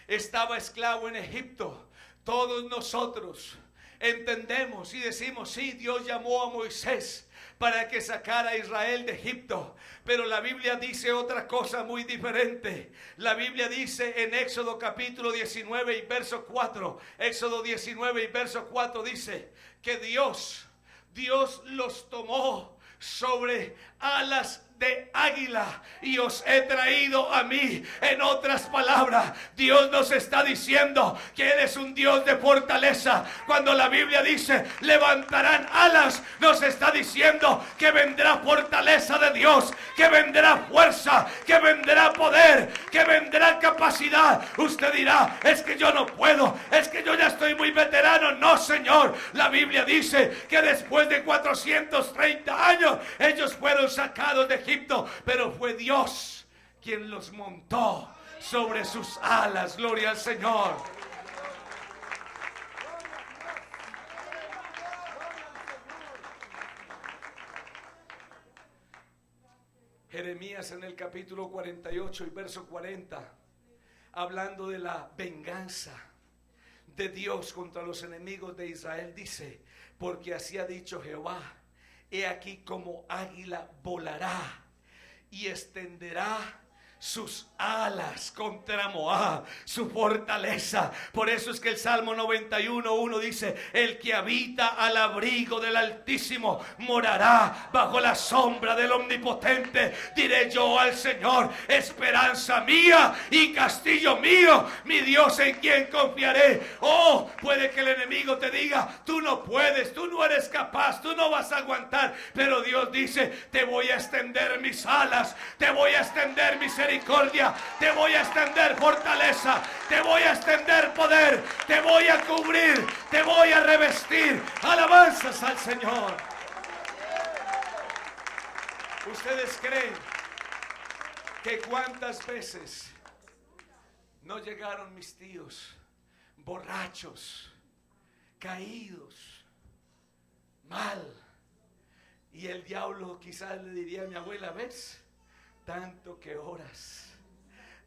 S2: estaba esclavo en Egipto, todos nosotros entendemos y decimos: sí, Dios llamó a Moisés para que sacara a Israel de Egipto. Pero la Biblia dice otra cosa muy diferente. La Biblia dice en Éxodo capítulo 19 y verso 4. Éxodo 19 y verso 4 dice que Dios los tomó sobre alas de águila y os he traído a mí. En otras palabras, Dios nos está diciendo que Él es un Dios de fortaleza. Cuando la Biblia dice levantarán alas, nos está diciendo que vendrá fortaleza de Dios, que vendrá fuerza, que vendrá poder, que vendrá capacidad. Usted dirá: es que yo no puedo, es que yo ya estoy muy veterano. No, Señor, la Biblia dice que después de 430 años ellos fueron sacados de Egipto, pero fue Dios quien los montó sobre sus alas. Gloria al Señor. Jeremías en el capítulo 48 y verso 40, hablando de la venganza de Dios contra los enemigos de Israel, dice: porque así ha dicho Jehová: he aquí como águila volará y extenderá sus alas contra Moab, su fortaleza. Por eso es que el Salmo 91:1 dice: el que habita al abrigo del Altísimo morará bajo la sombra del Omnipotente. Diré yo al Señor: esperanza mía y castillo mío, mi Dios en quien confiaré. Oh, puede que el enemigo te diga: tú no puedes, tú no eres capaz, tú no vas a aguantar. Pero Dios dice: te voy a extender mis alas, te voy a extender misericordia, te voy a extender fortaleza, te voy a extender poder, te voy a cubrir, te voy a revestir. Alabanzas al Señor. ¿Ustedes creen que cuántas veces no llegaron mis tíos borrachos, caídos, mal, y el diablo quizás le diría a mi abuela: ves, tanto que oras,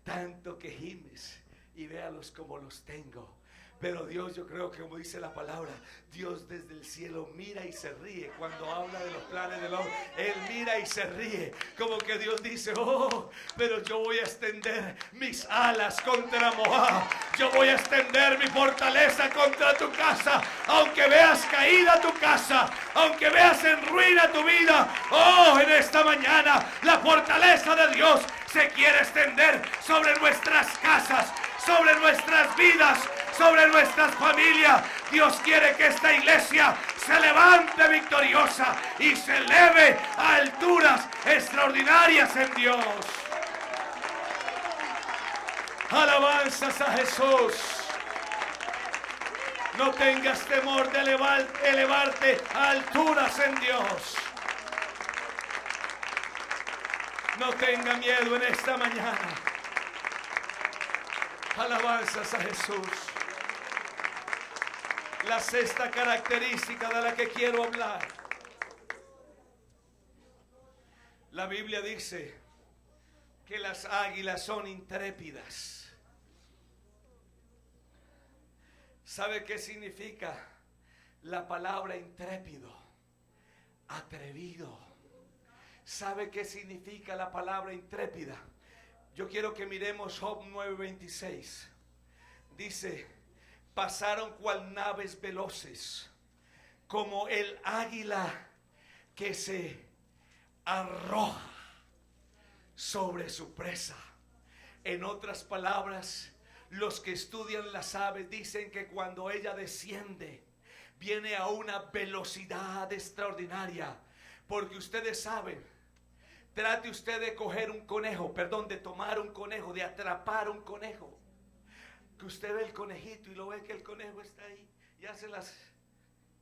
S2: tanto que gimes, y véalos como los tengo? Pero Dios, yo creo que como dice la palabra, Dios desde el cielo mira y se ríe cuando habla de los planes del hombre. Él mira y se ríe, como que Dios dice: oh, pero yo voy a extender mis alas contra Moab, yo voy a extender mi fortaleza contra tu casa. Aunque veas caída tu casa, aunque veas en ruina tu vida, oh, en esta mañana la fortaleza de Dios se quiere extender sobre nuestras casas, sobre nuestras vidas, sobre nuestras familias. Dios quiere que esta iglesia se levante victoriosa y se eleve a alturas extraordinarias en Dios. Alabanzas a Jesús. No tengas temor de elevarte a alturas en Dios. No tenga miedo en esta mañana. Alabanzas a Jesús. La sexta característica de la que quiero hablar. La Biblia dice que las águilas son intrépidas. ¿Sabe qué significa la palabra intrépido? Atrevido. ¿Sabe qué significa la palabra intrépida? Yo quiero que miremos Job 9:26. Dice: pasaron cual naves veloces, como el águila que se arroja sobre su presa. En otras palabras, los que estudian las aves dicen que cuando ella desciende, viene a una velocidad extraordinaria. Porque ustedes saben, trate usted de coger un conejo, de tomar un conejo, de atrapar un conejo. Que usted ve el conejito y lo ve que el conejo está ahí y hace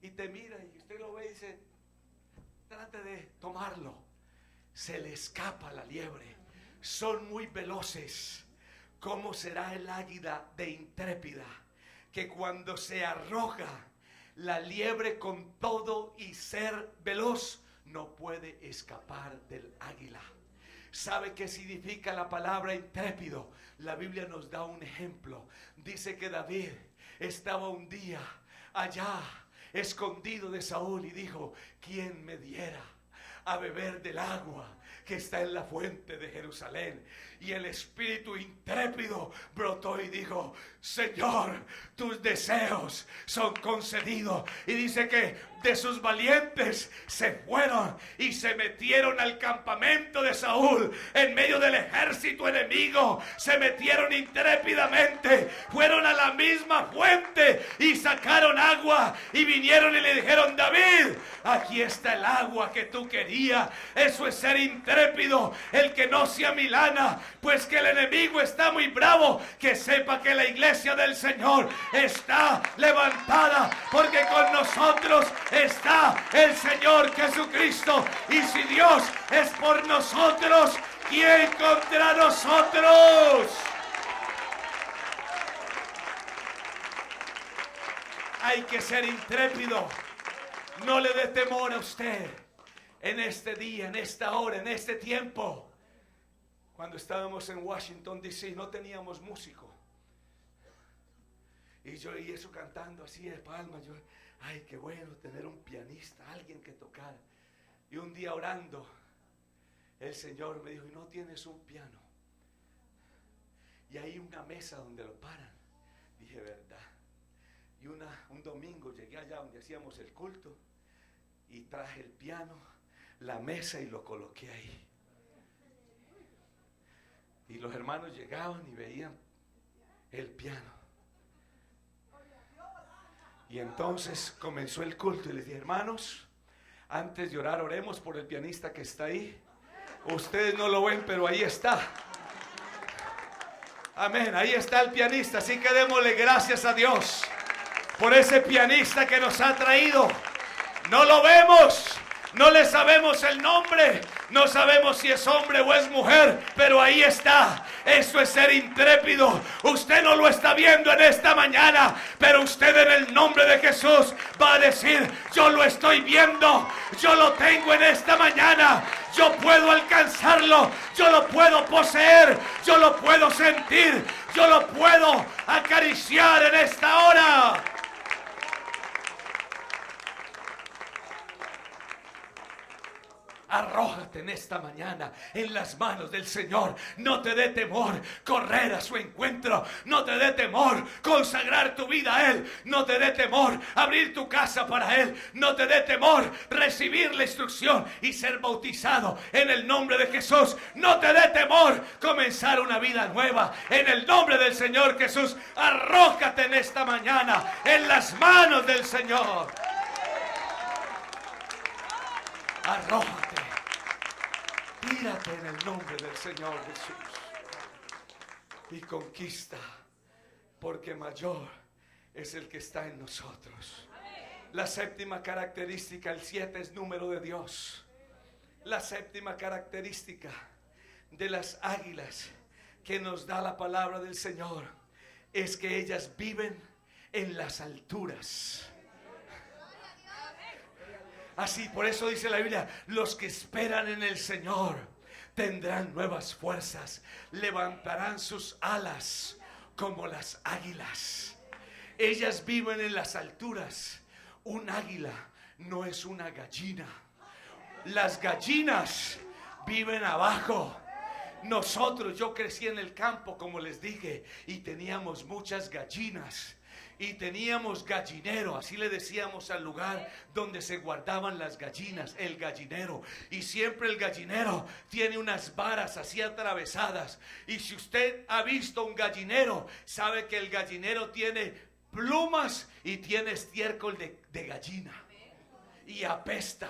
S2: y te mira y usted lo ve y dice: trate de tomarlo. Se le escapa la liebre. Son muy veloces. ¿Cómo será el águila de intrépida? Que cuando se arroja, la liebre con todo y ser veloz no puede escapar del águila. ¿Sabe qué significa la palabra intrépido? La Biblia nos da un ejemplo. Dice que David estaba un día allá escondido de Saúl y dijo: ¿quién me diera a beber del agua que está en la fuente de Jerusalén? Y el espíritu intrépido brotó y dijo: Señor, tus deseos son concedidos. Y dice que de sus valientes se fueron y se metieron al campamento de Saúl en medio del ejército enemigo. Se metieron intrépidamente, fueron a la misma fuente y sacaron agua y vinieron y le dijeron: David, aquí está el agua que tú querías. Eso es ser intrépido. El que no sea milana, pues que el enemigo está muy bravo, que sepa que la iglesia del Señor está levantada, porque con nosotros está el Señor Jesucristo. Y si Dios es por nosotros, ¿quién contra nosotros? Hay que ser intrépido. No le dé temor a usted en este día, en esta hora, en este tiempo. Cuando estábamos en Washington, D.C., no teníamos músico. Y yo y eso cantando así de palmas. Yo, ay, qué bueno tener un pianista, alguien que tocara. Y un día orando, el Señor me dijo: ¿y no tienes un piano? Y hay una mesa donde lo paran. Dije, verdad. Y un domingo llegué allá donde hacíamos el culto y traje el piano, la mesa y lo coloqué ahí. Y los hermanos llegaban y veían el piano. Y entonces comenzó el culto y les dije, hermanos, antes de orar, oremos por el pianista que está ahí. Ustedes no lo ven, pero ahí está. Amén, ahí está el pianista. Así que démosle gracias a Dios por ese pianista que nos ha traído. No lo vemos, no le sabemos el nombre, no sabemos si es hombre o es mujer, pero ahí está. Eso es ser intrépido. Usted no lo está viendo en esta mañana, pero usted en el nombre de Jesús va a decir, yo lo estoy viendo, yo lo tengo en esta mañana, yo puedo alcanzarlo, yo lo puedo poseer, yo lo puedo sentir, yo lo puedo acariciar en esta hora. Arrójate en esta mañana en las manos del Señor. No te dé temor correr a su encuentro. No te dé temor consagrar tu vida a Él. No te dé temor abrir tu casa para Él. No te dé temor recibir la instrucción y ser bautizado en el nombre de Jesús. No te dé temor comenzar una vida nueva en el nombre del Señor Jesús. Arrójate en esta mañana en las manos del Señor. Arrójate. Tírate en el nombre del Señor Jesús y conquista, porque mayor es el que está en nosotros. La séptima característica, el 7 es número de Dios. La séptima característica de las águilas que nos da la palabra del Señor es que ellas viven en las alturas. Así, por eso dice la Biblia, los que esperan en el Señor tendrán nuevas fuerzas, levantarán sus alas como las águilas. Ellas viven en las alturas. Un águila no es una gallina. Las gallinas viven abajo. Yo crecí en el campo, como les dije, y teníamos muchas gallinas. Y teníamos gallinero, así le decíamos al lugar donde se guardaban las gallinas, el gallinero. Y siempre el gallinero tiene unas varas así atravesadas. Y si usted ha visto un gallinero, sabe que el gallinero tiene plumas y tiene estiércol de gallina. Y apesta.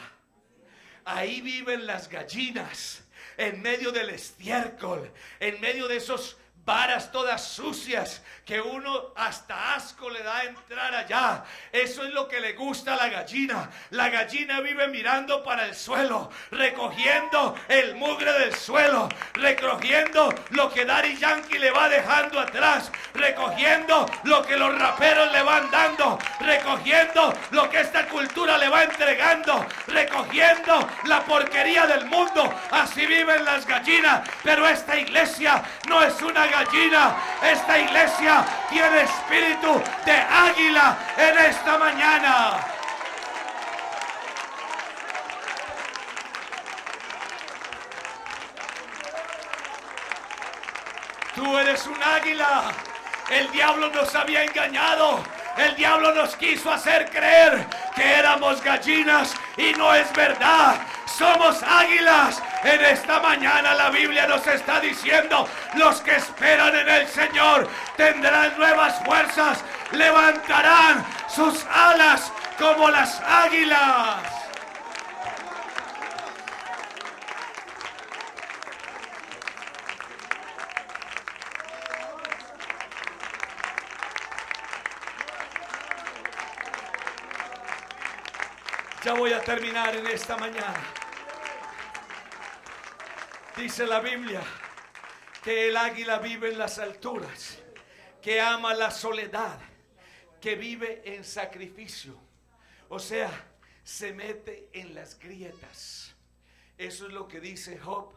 S2: Ahí viven las gallinas, en medio del estiércol, en medio de esos varas todas sucias que uno hasta asco le da entrar allá. Eso es lo que le gusta a la gallina. La gallina vive mirando para el suelo, recogiendo el mugre del suelo, recogiendo lo que Daddy Yankee le va dejando atrás, recogiendo lo que los raperos le van dando, recogiendo lo que esta cultura le va entregando, recogiendo la porquería del mundo. Así viven las gallinas. Pero esta iglesia no es una gallina. Esta iglesia tiene espíritu de águila en esta mañana. Tú eres un águila. El diablo nos había engañado. El diablo nos quiso hacer creer que éramos gallinas y no es verdad. Somos águilas. En esta mañana la Biblia nos está diciendo: los que esperan en el Señor tendrán nuevas fuerzas, levantarán sus alas como las águilas. Ya voy a terminar en esta mañana. Dice la Biblia que el águila vive en las alturas, que ama la soledad, que vive en sacrificio. O sea, se mete en las grietas. Eso es lo que dice Job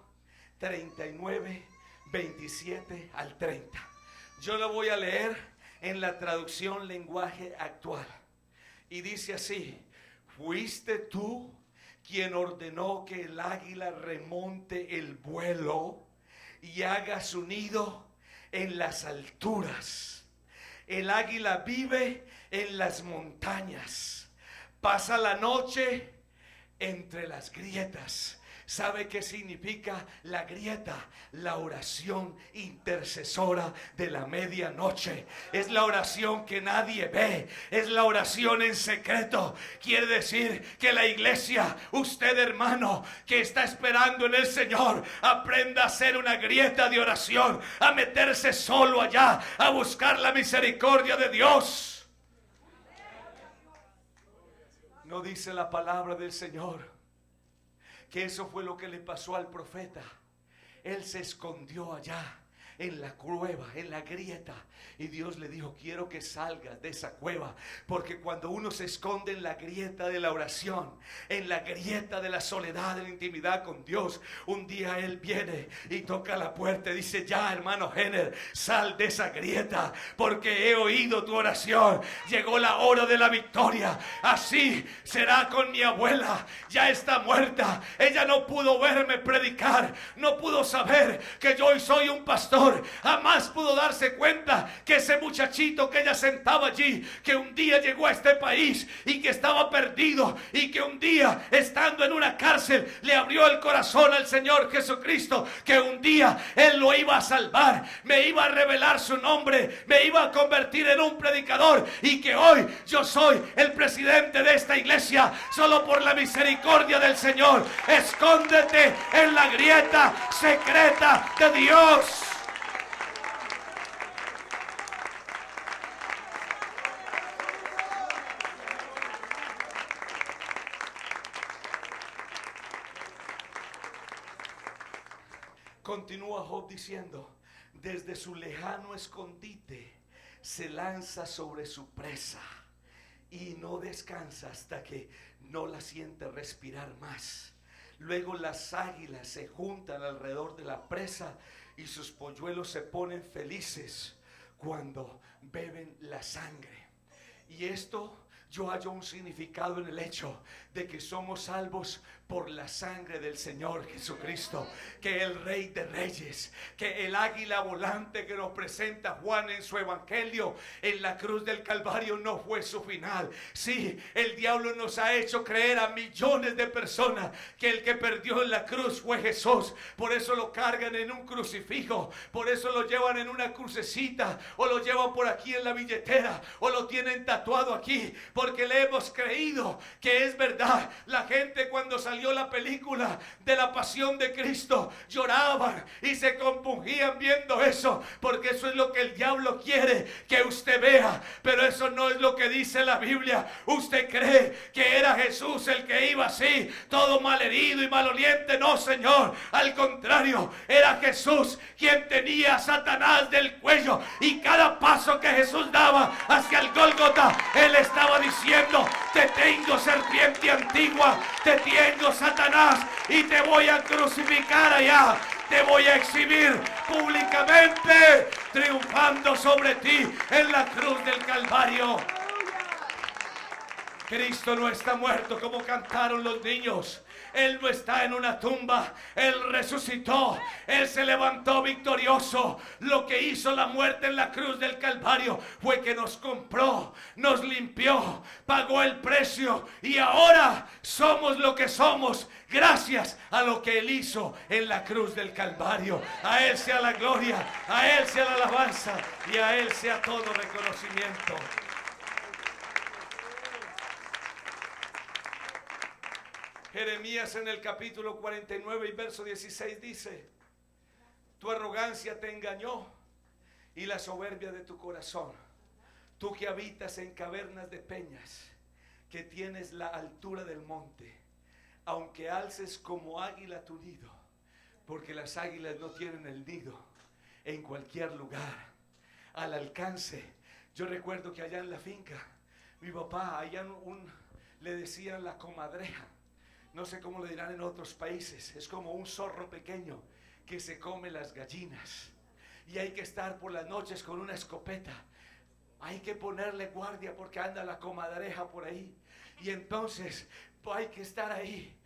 S2: 39, 27 al 30. Yo lo voy a leer en la traducción lenguaje actual. Y dice así: ¿fuiste tú quien ordenó que el águila remonte el vuelo y haga su nido en las alturas. El águila vive en las montañas. Pasa la noche entre las grietas. ¿Sabe qué significa la grieta? La oración intercesora de la medianoche. Es la oración que nadie ve. Es la oración en secreto. Quiere decir que la iglesia, usted hermano, que está esperando en el Señor, aprenda a hacer una grieta de oración, a meterse solo allá, a buscar la misericordia de Dios. ¿No dice la palabra del Señor que eso fue lo que le pasó al profeta? Él se escondió allá en la cueva, en la grieta, y Dios le dijo: quiero que salgas de esa cueva, porque cuando uno se esconde en la grieta de la oración, en la grieta de la soledad, de la intimidad con Dios, un día Él viene y toca la puerta y dice: ya, hermano Jenner, sal de esa grieta, porque he oído tu oración, llegó la hora de la victoria. Así será con mi abuela, ya está muerta, ella no pudo verme predicar, no pudo saber que yo hoy soy un pastor, jamás pudo darse cuenta que ese muchachito que ella sentaba allí, que un día llegó a este país y que estaba perdido, y que un día estando en una cárcel le abrió el corazón al Señor Jesucristo, que un día Él lo iba a salvar, me iba a revelar su nombre, me iba a convertir en un predicador, y que hoy yo soy el presidente de esta iglesia solo por la misericordia del Señor. Escóndete en la grieta secreta de Dios. Continúa Job diciendo: desde su lejano escondite se lanza sobre su presa y no descansa hasta que no la siente respirar más. Luego las águilas se juntan alrededor de la presa y sus polluelos se ponen felices cuando beben la sangre. Y esto yo hallo un significado en el hecho de que somos salvos por la sangre del Señor Jesucristo, que el Rey de Reyes, que el águila volante que nos presenta Juan en su evangelio, en la cruz del Calvario no fue su final. Sí, el diablo nos ha hecho creer a millones de personas que el que perdió en la cruz fue Jesús. Por eso lo cargan en un crucifijo, por eso lo llevan en una crucecita, o lo llevan por aquí en la billetera, o lo tienen tatuado aquí, porque le hemos creído que es verdad. La gente, cuando salió la película de la pasión de Cristo, lloraban y se compungían viendo eso, porque eso es lo que el diablo quiere que usted vea, pero eso no es lo que dice la Biblia. Usted cree que era Jesús el que iba así, todo malherido y maloliente. No, Señor, al contrario, era Jesús quien tenía a Satanás del cuello, y cada paso que Jesús daba hacia el Gólgota, Él estaba diciendo: te tengo, serpiente antigua, te tengo, Satanás, y te voy a crucificar allá, te voy a exhibir públicamente, triunfando sobre ti en la cruz del Calvario. Cristo no está muerto como cantaron los niños. Él no está en una tumba, Él resucitó, Él se levantó victorioso. Lo que hizo la muerte en la cruz del Calvario fue que nos compró, nos limpió, pagó el precio, y ahora somos lo que somos gracias a lo que Él hizo en la cruz del Calvario. A Él sea la gloria, a Él sea la alabanza, y a Él sea todo reconocimiento. Jeremías en el capítulo 49 y verso 16 dice: tu arrogancia te engañó y la soberbia de tu corazón. Tú que habitas en cavernas de peñas, que tienes la altura del monte, aunque alces como águila tu nido, porque las águilas no tienen el nido en cualquier lugar, al alcance. Yo recuerdo que allá en la finca, mi papá, allá le decían la comadreja. No sé cómo le dirán en otros países. Es como un zorro pequeño que se come las gallinas. Y hay que estar por las noches con una escopeta. Hay que ponerle guardia porque anda la comadreja por ahí. Y entonces hay que estar ahí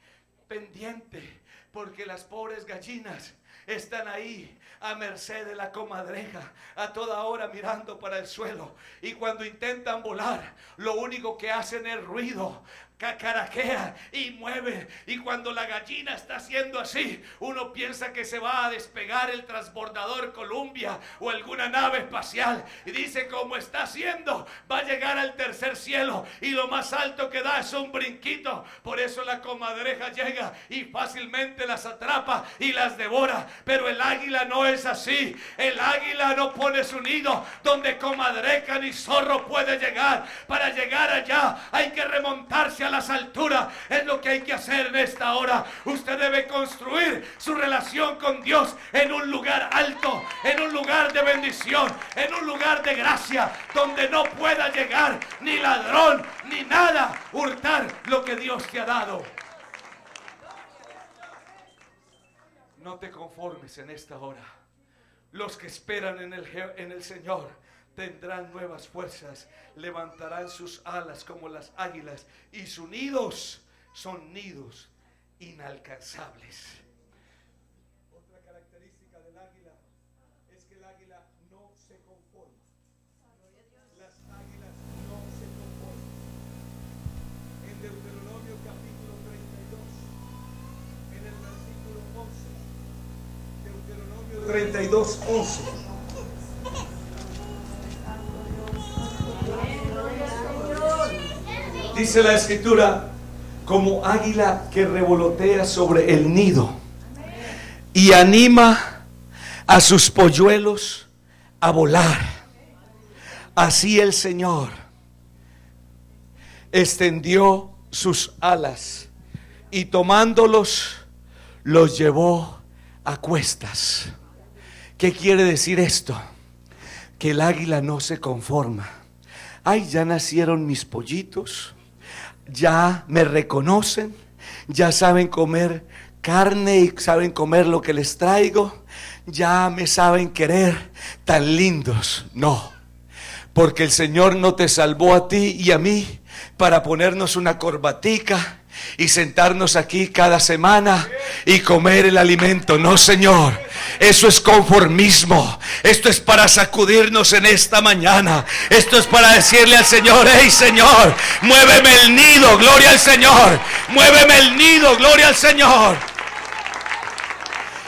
S2: pendiente, porque las pobres gallinas están ahí a merced de la comadreja, a toda hora mirando para el suelo. Y cuando intentan volar, lo único que hacen es ruido, cacaraquean y mueven. Y cuando la gallina está haciendo así, uno piensa que se va a despegar el transbordador Columbia o alguna nave espacial. Y dice, como está haciendo, va a llegar al tercer cielo, y lo más alto que da es un brinquito. Por eso la comadreja llega y fácilmente las atrapa y las devora. Pero el águila no es así. El águila no pone su nido donde comadreja ni zorro puede llegar. Para llegar allá hay que remontarse a las alturas. Es lo que hay que hacer en esta hora. Usted debe construir su relación con Dios en un lugar alto, en un lugar de bendición, en un lugar de gracia, donde no pueda llegar ni ladrón ni nada hurtar lo que Dios te ha dado. No te conformes en esta hora. Los que esperan en el Señor tendrán nuevas fuerzas, levantarán sus alas como las águilas, y sus nidos son nidos inalcanzables. Otra característica del águila es que el águila no se conforma. Las águilas no se conforman. En Deuteronomio capítulo 32, en el versículo 11, Deuteronomio 32, 11. Dice la escritura, como águila que revolotea sobre el nido y anima a sus polluelos a volar, así el Señor extendió sus alas y tomándolos los llevó a cuestas. ¿Qué quiere decir esto? Que el águila no se conforma. Ay, ya nacieron mis pollitos, ya me reconocen, ya saben comer carne y saben comer lo que les traigo, ya me saben querer, tan lindos. No, porque el Señor no te salvó a ti y a mí para ponernos una corbatica y sentarnos aquí cada semana y comer el alimento. No, Señor, eso es conformismo. Esto es para sacudirnos en esta mañana. Esto es para decirle al Señor: hey, Señor, muéveme el nido, gloria al Señor. Muéveme el nido, gloria al Señor.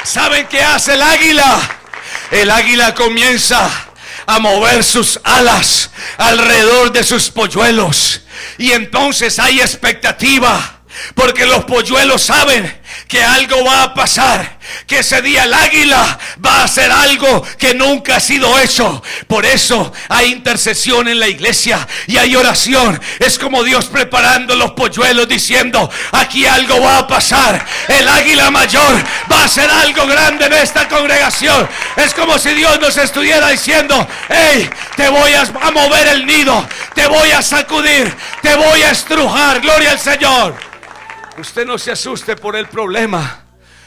S2: ¿Saben qué hace el águila? El águila comienza a mover sus alas alrededor de sus polluelos, y entonces hay expectativa. Porque los polluelos saben que algo va a pasar, que ese día el águila va a hacer algo que nunca ha sido hecho. Por eso hay intercesión en la iglesia y hay oración. Es como Dios preparando los polluelos, diciendo: aquí algo va a pasar. El águila mayor va a hacer algo grande en esta congregación. Es como si Dios nos estuviera diciendo: hey, te voy a mover el nido, te voy a sacudir, te voy a estrujar. Gloria al Señor. Usted no se asuste por el problema,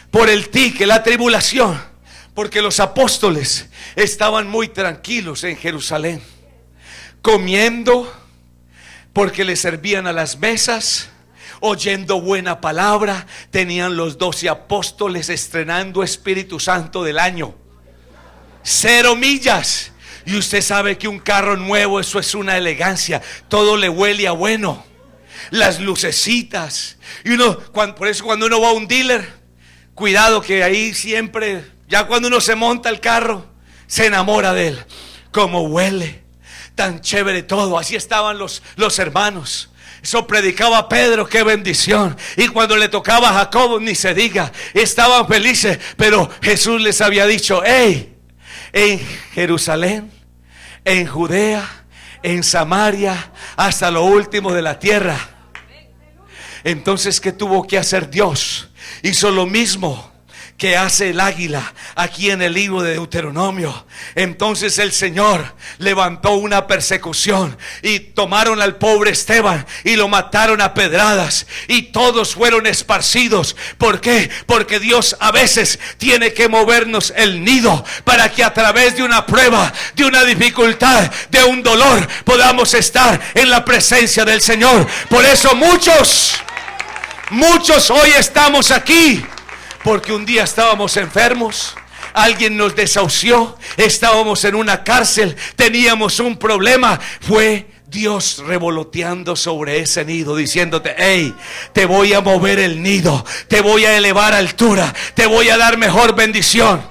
S2: por el tique, la tribulación, porque los apóstoles estaban muy tranquilos en Jerusalén, comiendo porque les servían a las mesas, oyendo buena palabra. Tenían los 12 apóstoles estrenando Espíritu Santo del año. 0 millas. Y usted sabe que un carro nuevo, eso es una elegancia. Todo le huele a bueno. Las lucecitas. Y por eso cuando uno va a un dealer, cuidado que ahí siempre, ya cuando uno se monta el carro, se enamora de él. Como huele, tan chévere todo. Así estaban los hermanos. Eso predicaba Pedro, qué bendición. Y cuando le tocaba a Jacobo, ni se diga, estaban felices. Pero Jesús les había dicho: hey, en Jerusalén, en Judea, en Samaria, hasta lo último de la tierra. Entonces, ¿qué tuvo que hacer Dios? Hizo lo mismo que hace el águila aquí en el libro de Deuteronomio. Entonces el Señor levantó una persecución y tomaron al pobre Esteban y lo mataron a pedradas, y todos fueron esparcidos. ¿Por qué? Porque Dios a veces tiene que movernos el nido para que a través de una prueba, de una dificultad, de un dolor, podamos estar en la presencia del Señor. Por eso muchos Muchos hoy estamos aquí porque un día estábamos enfermos, alguien nos desahució, estábamos en una cárcel, teníamos un problema. Fue Dios revoloteando sobre ese nido, diciéndote: hey, te voy a mover el nido, te voy a elevar a altura, te voy a dar mejor bendición.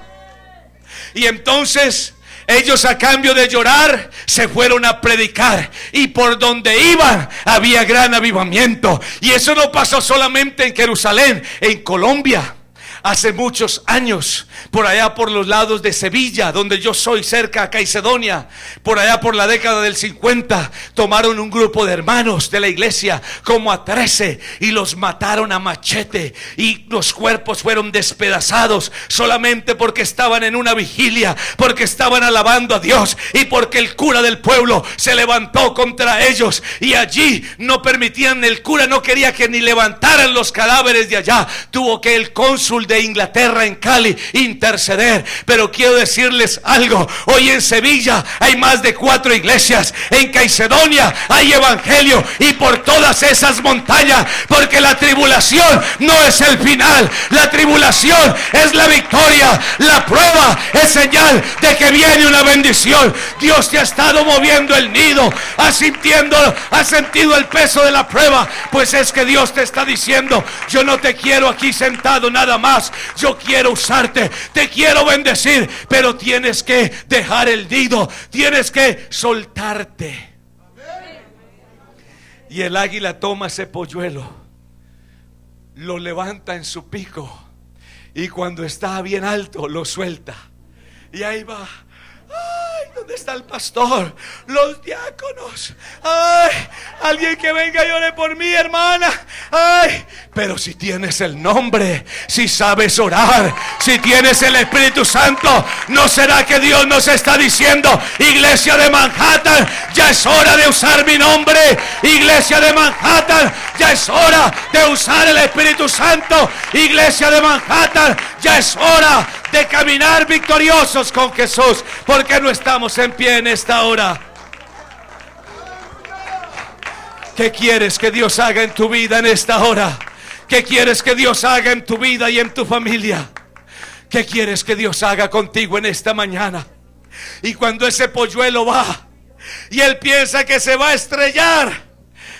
S2: Y entonces ellos, a cambio de llorar, se fueron a predicar, y por donde iban había gran avivamiento. Y eso no pasó solamente en Jerusalén, en Colombia. Hace muchos años, por allá por los lados de Sevilla, donde yo soy, cerca a Caicedonia, por allá por la década del 50, tomaron un grupo de hermanos de la iglesia, como a 13, y los mataron a machete, y los cuerpos fueron despedazados solamente porque estaban en una vigilia, porque estaban alabando a Dios, y porque el cura del pueblo se levantó contra ellos. Y allí no permitían, el cura no quería que ni levantaran los cadáveres de allá. Tuvo que el cónsul de Inglaterra en Cali interceder. Pero quiero decirles algo: hoy en Sevilla hay más de 4 iglesias, en Caicedonia hay evangelio, y por todas esas montañas, porque la tribulación no es el final, la tribulación es la victoria, la prueba es señal de que viene una bendición. Dios te ha estado moviendo el nido, has sentido el peso de la prueba, pues es que Dios te está diciendo: yo no te quiero aquí sentado nada más, yo quiero usarte, te quiero bendecir, pero tienes que dejar el nido, tienes que soltarte. Y el águila toma ese polluelo, lo levanta en su pico, y cuando está bien alto lo suelta, y ahí va. Ay, ¿dónde está el pastor? Los diáconos. Ay, alguien que venga y ore por mí, hermana. Ay, pero si tienes el nombre, si sabes orar, si tienes el Espíritu Santo, ¿no será que Dios nos está diciendo: iglesia de Manhattan, ya es hora de usar mi nombre? Iglesia de Manhattan, ya es hora de usar el Espíritu Santo. Iglesia de Manhattan, ya es hora de caminar victoriosos con Jesús. Porque no estamos en pie en esta hora. ¿Qué quieres que Dios haga en tu vida en esta hora? ¿Qué quieres que Dios haga en tu vida y en tu familia? ¿Qué quieres que Dios haga contigo en esta mañana? Y cuando ese polluelo va y él piensa que se va a estrellar,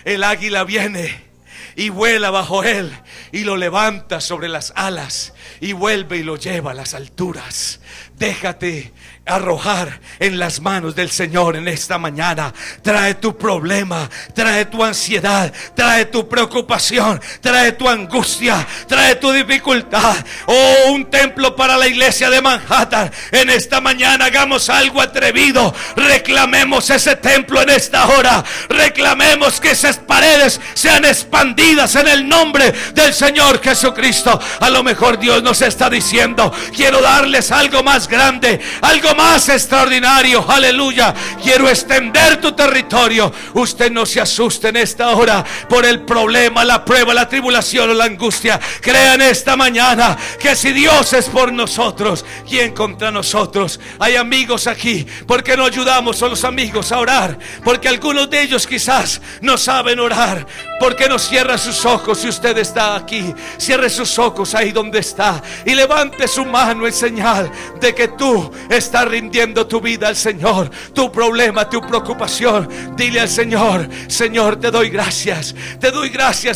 S2: el águila viene y vuela bajo él y lo levanta sobre las alas y vuelve y lo lleva a las alturas. Déjate arrojar en las manos del Señor en esta mañana. Trae tu problema, trae tu ansiedad, trae tu preocupación, trae tu angustia, trae tu dificultad. Oh, un templo para la iglesia de Manhattan. En esta mañana hagamos algo atrevido. Reclamemos ese templo en esta hora. Reclamemos que esas paredes sean expandidas en el nombre del Señor Jesucristo. A lo mejor Dios nos está diciendo: quiero darles algo más grande, algo más extraordinario. Aleluya. Quiero extender tu territorio. Usted no se asuste en esta hora por el problema, la prueba, la tribulación o la angustia. Crea en esta mañana que si Dios es por nosotros, ¿quién contra nosotros? Hay amigos aquí. ¿Por qué no ayudamos a los amigos a orar? Porque algunos de ellos quizás no saben orar. ¿Por qué no cierra sus ojos? Si usted está aquí, cierre sus ojos ahí donde está y levante su mano en señal de que tú estás rindiendo tu vida al Señor, tu problema, tu preocupación. Dile al Señor: Señor, te doy gracias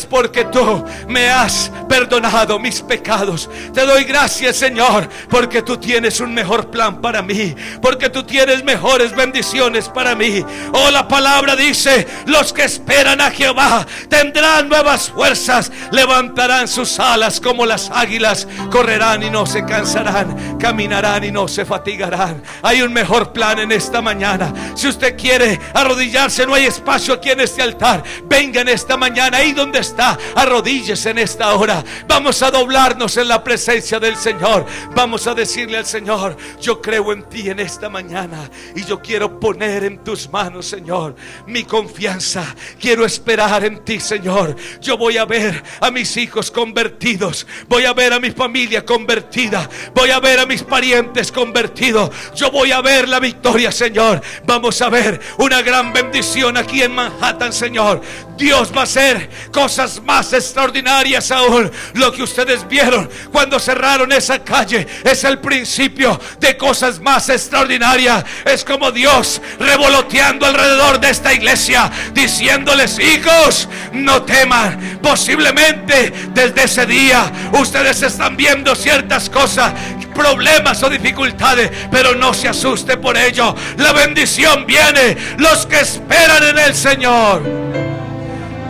S2: porque tú me has perdonado mis pecados. Te doy gracias, Señor, porque tú tienes un mejor plan para mí, porque tú tienes mejores bendiciones para mí. Oh, la palabra dice: los que esperan a Jehová tendrán nuevas fuerzas, levantarán sus alas como las águilas, correrán y no se cansarán, caminarán y no se fatigarán. Hay un mejor plan en esta mañana. Si usted quiere arrodillarse, no hay espacio aquí en este altar. Venga en esta mañana, ahí donde está, arrodíllese en esta hora Vamos a doblarnos en la presencia del Señor. Vamos a decirle al Señor: yo creo en ti en esta mañana y yo quiero poner en tus manos, Señor, mi confianza. Quiero esperar en ti, Señor. Yo voy a ver a mis hijos convertidos, voy a ver a mi familia convertida, voy a ver a mis parientes convertidos. Yo voy a ver la victoria, Señor. Vamos a ver una gran bendición aquí en Manhattan, Señor. Dios va a hacer cosas más extraordinarias aún. Lo que ustedes vieron cuando cerraron esa calle es el principio de cosas más extraordinarias. Es como Dios revoloteando alrededor de esta iglesia, diciéndoles: hijos, no teman. Posiblemente desde ese día ustedes están viendo ciertas cosas, problemas o dificultades, pero no se asuste por ello. La bendición viene. Los que esperan en el Señor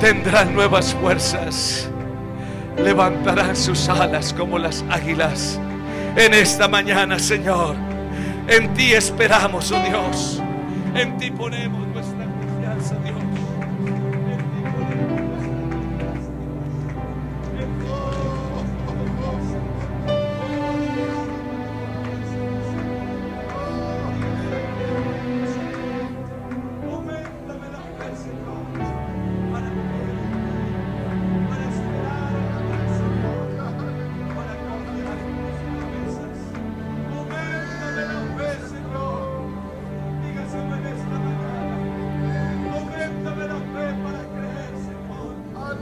S2: tendrán nuevas fuerzas, levantarán sus alas como las águilas. En esta mañana, Señor, en ti esperamos, oh Dios. En ti ponemos nuestra confianza, Dios.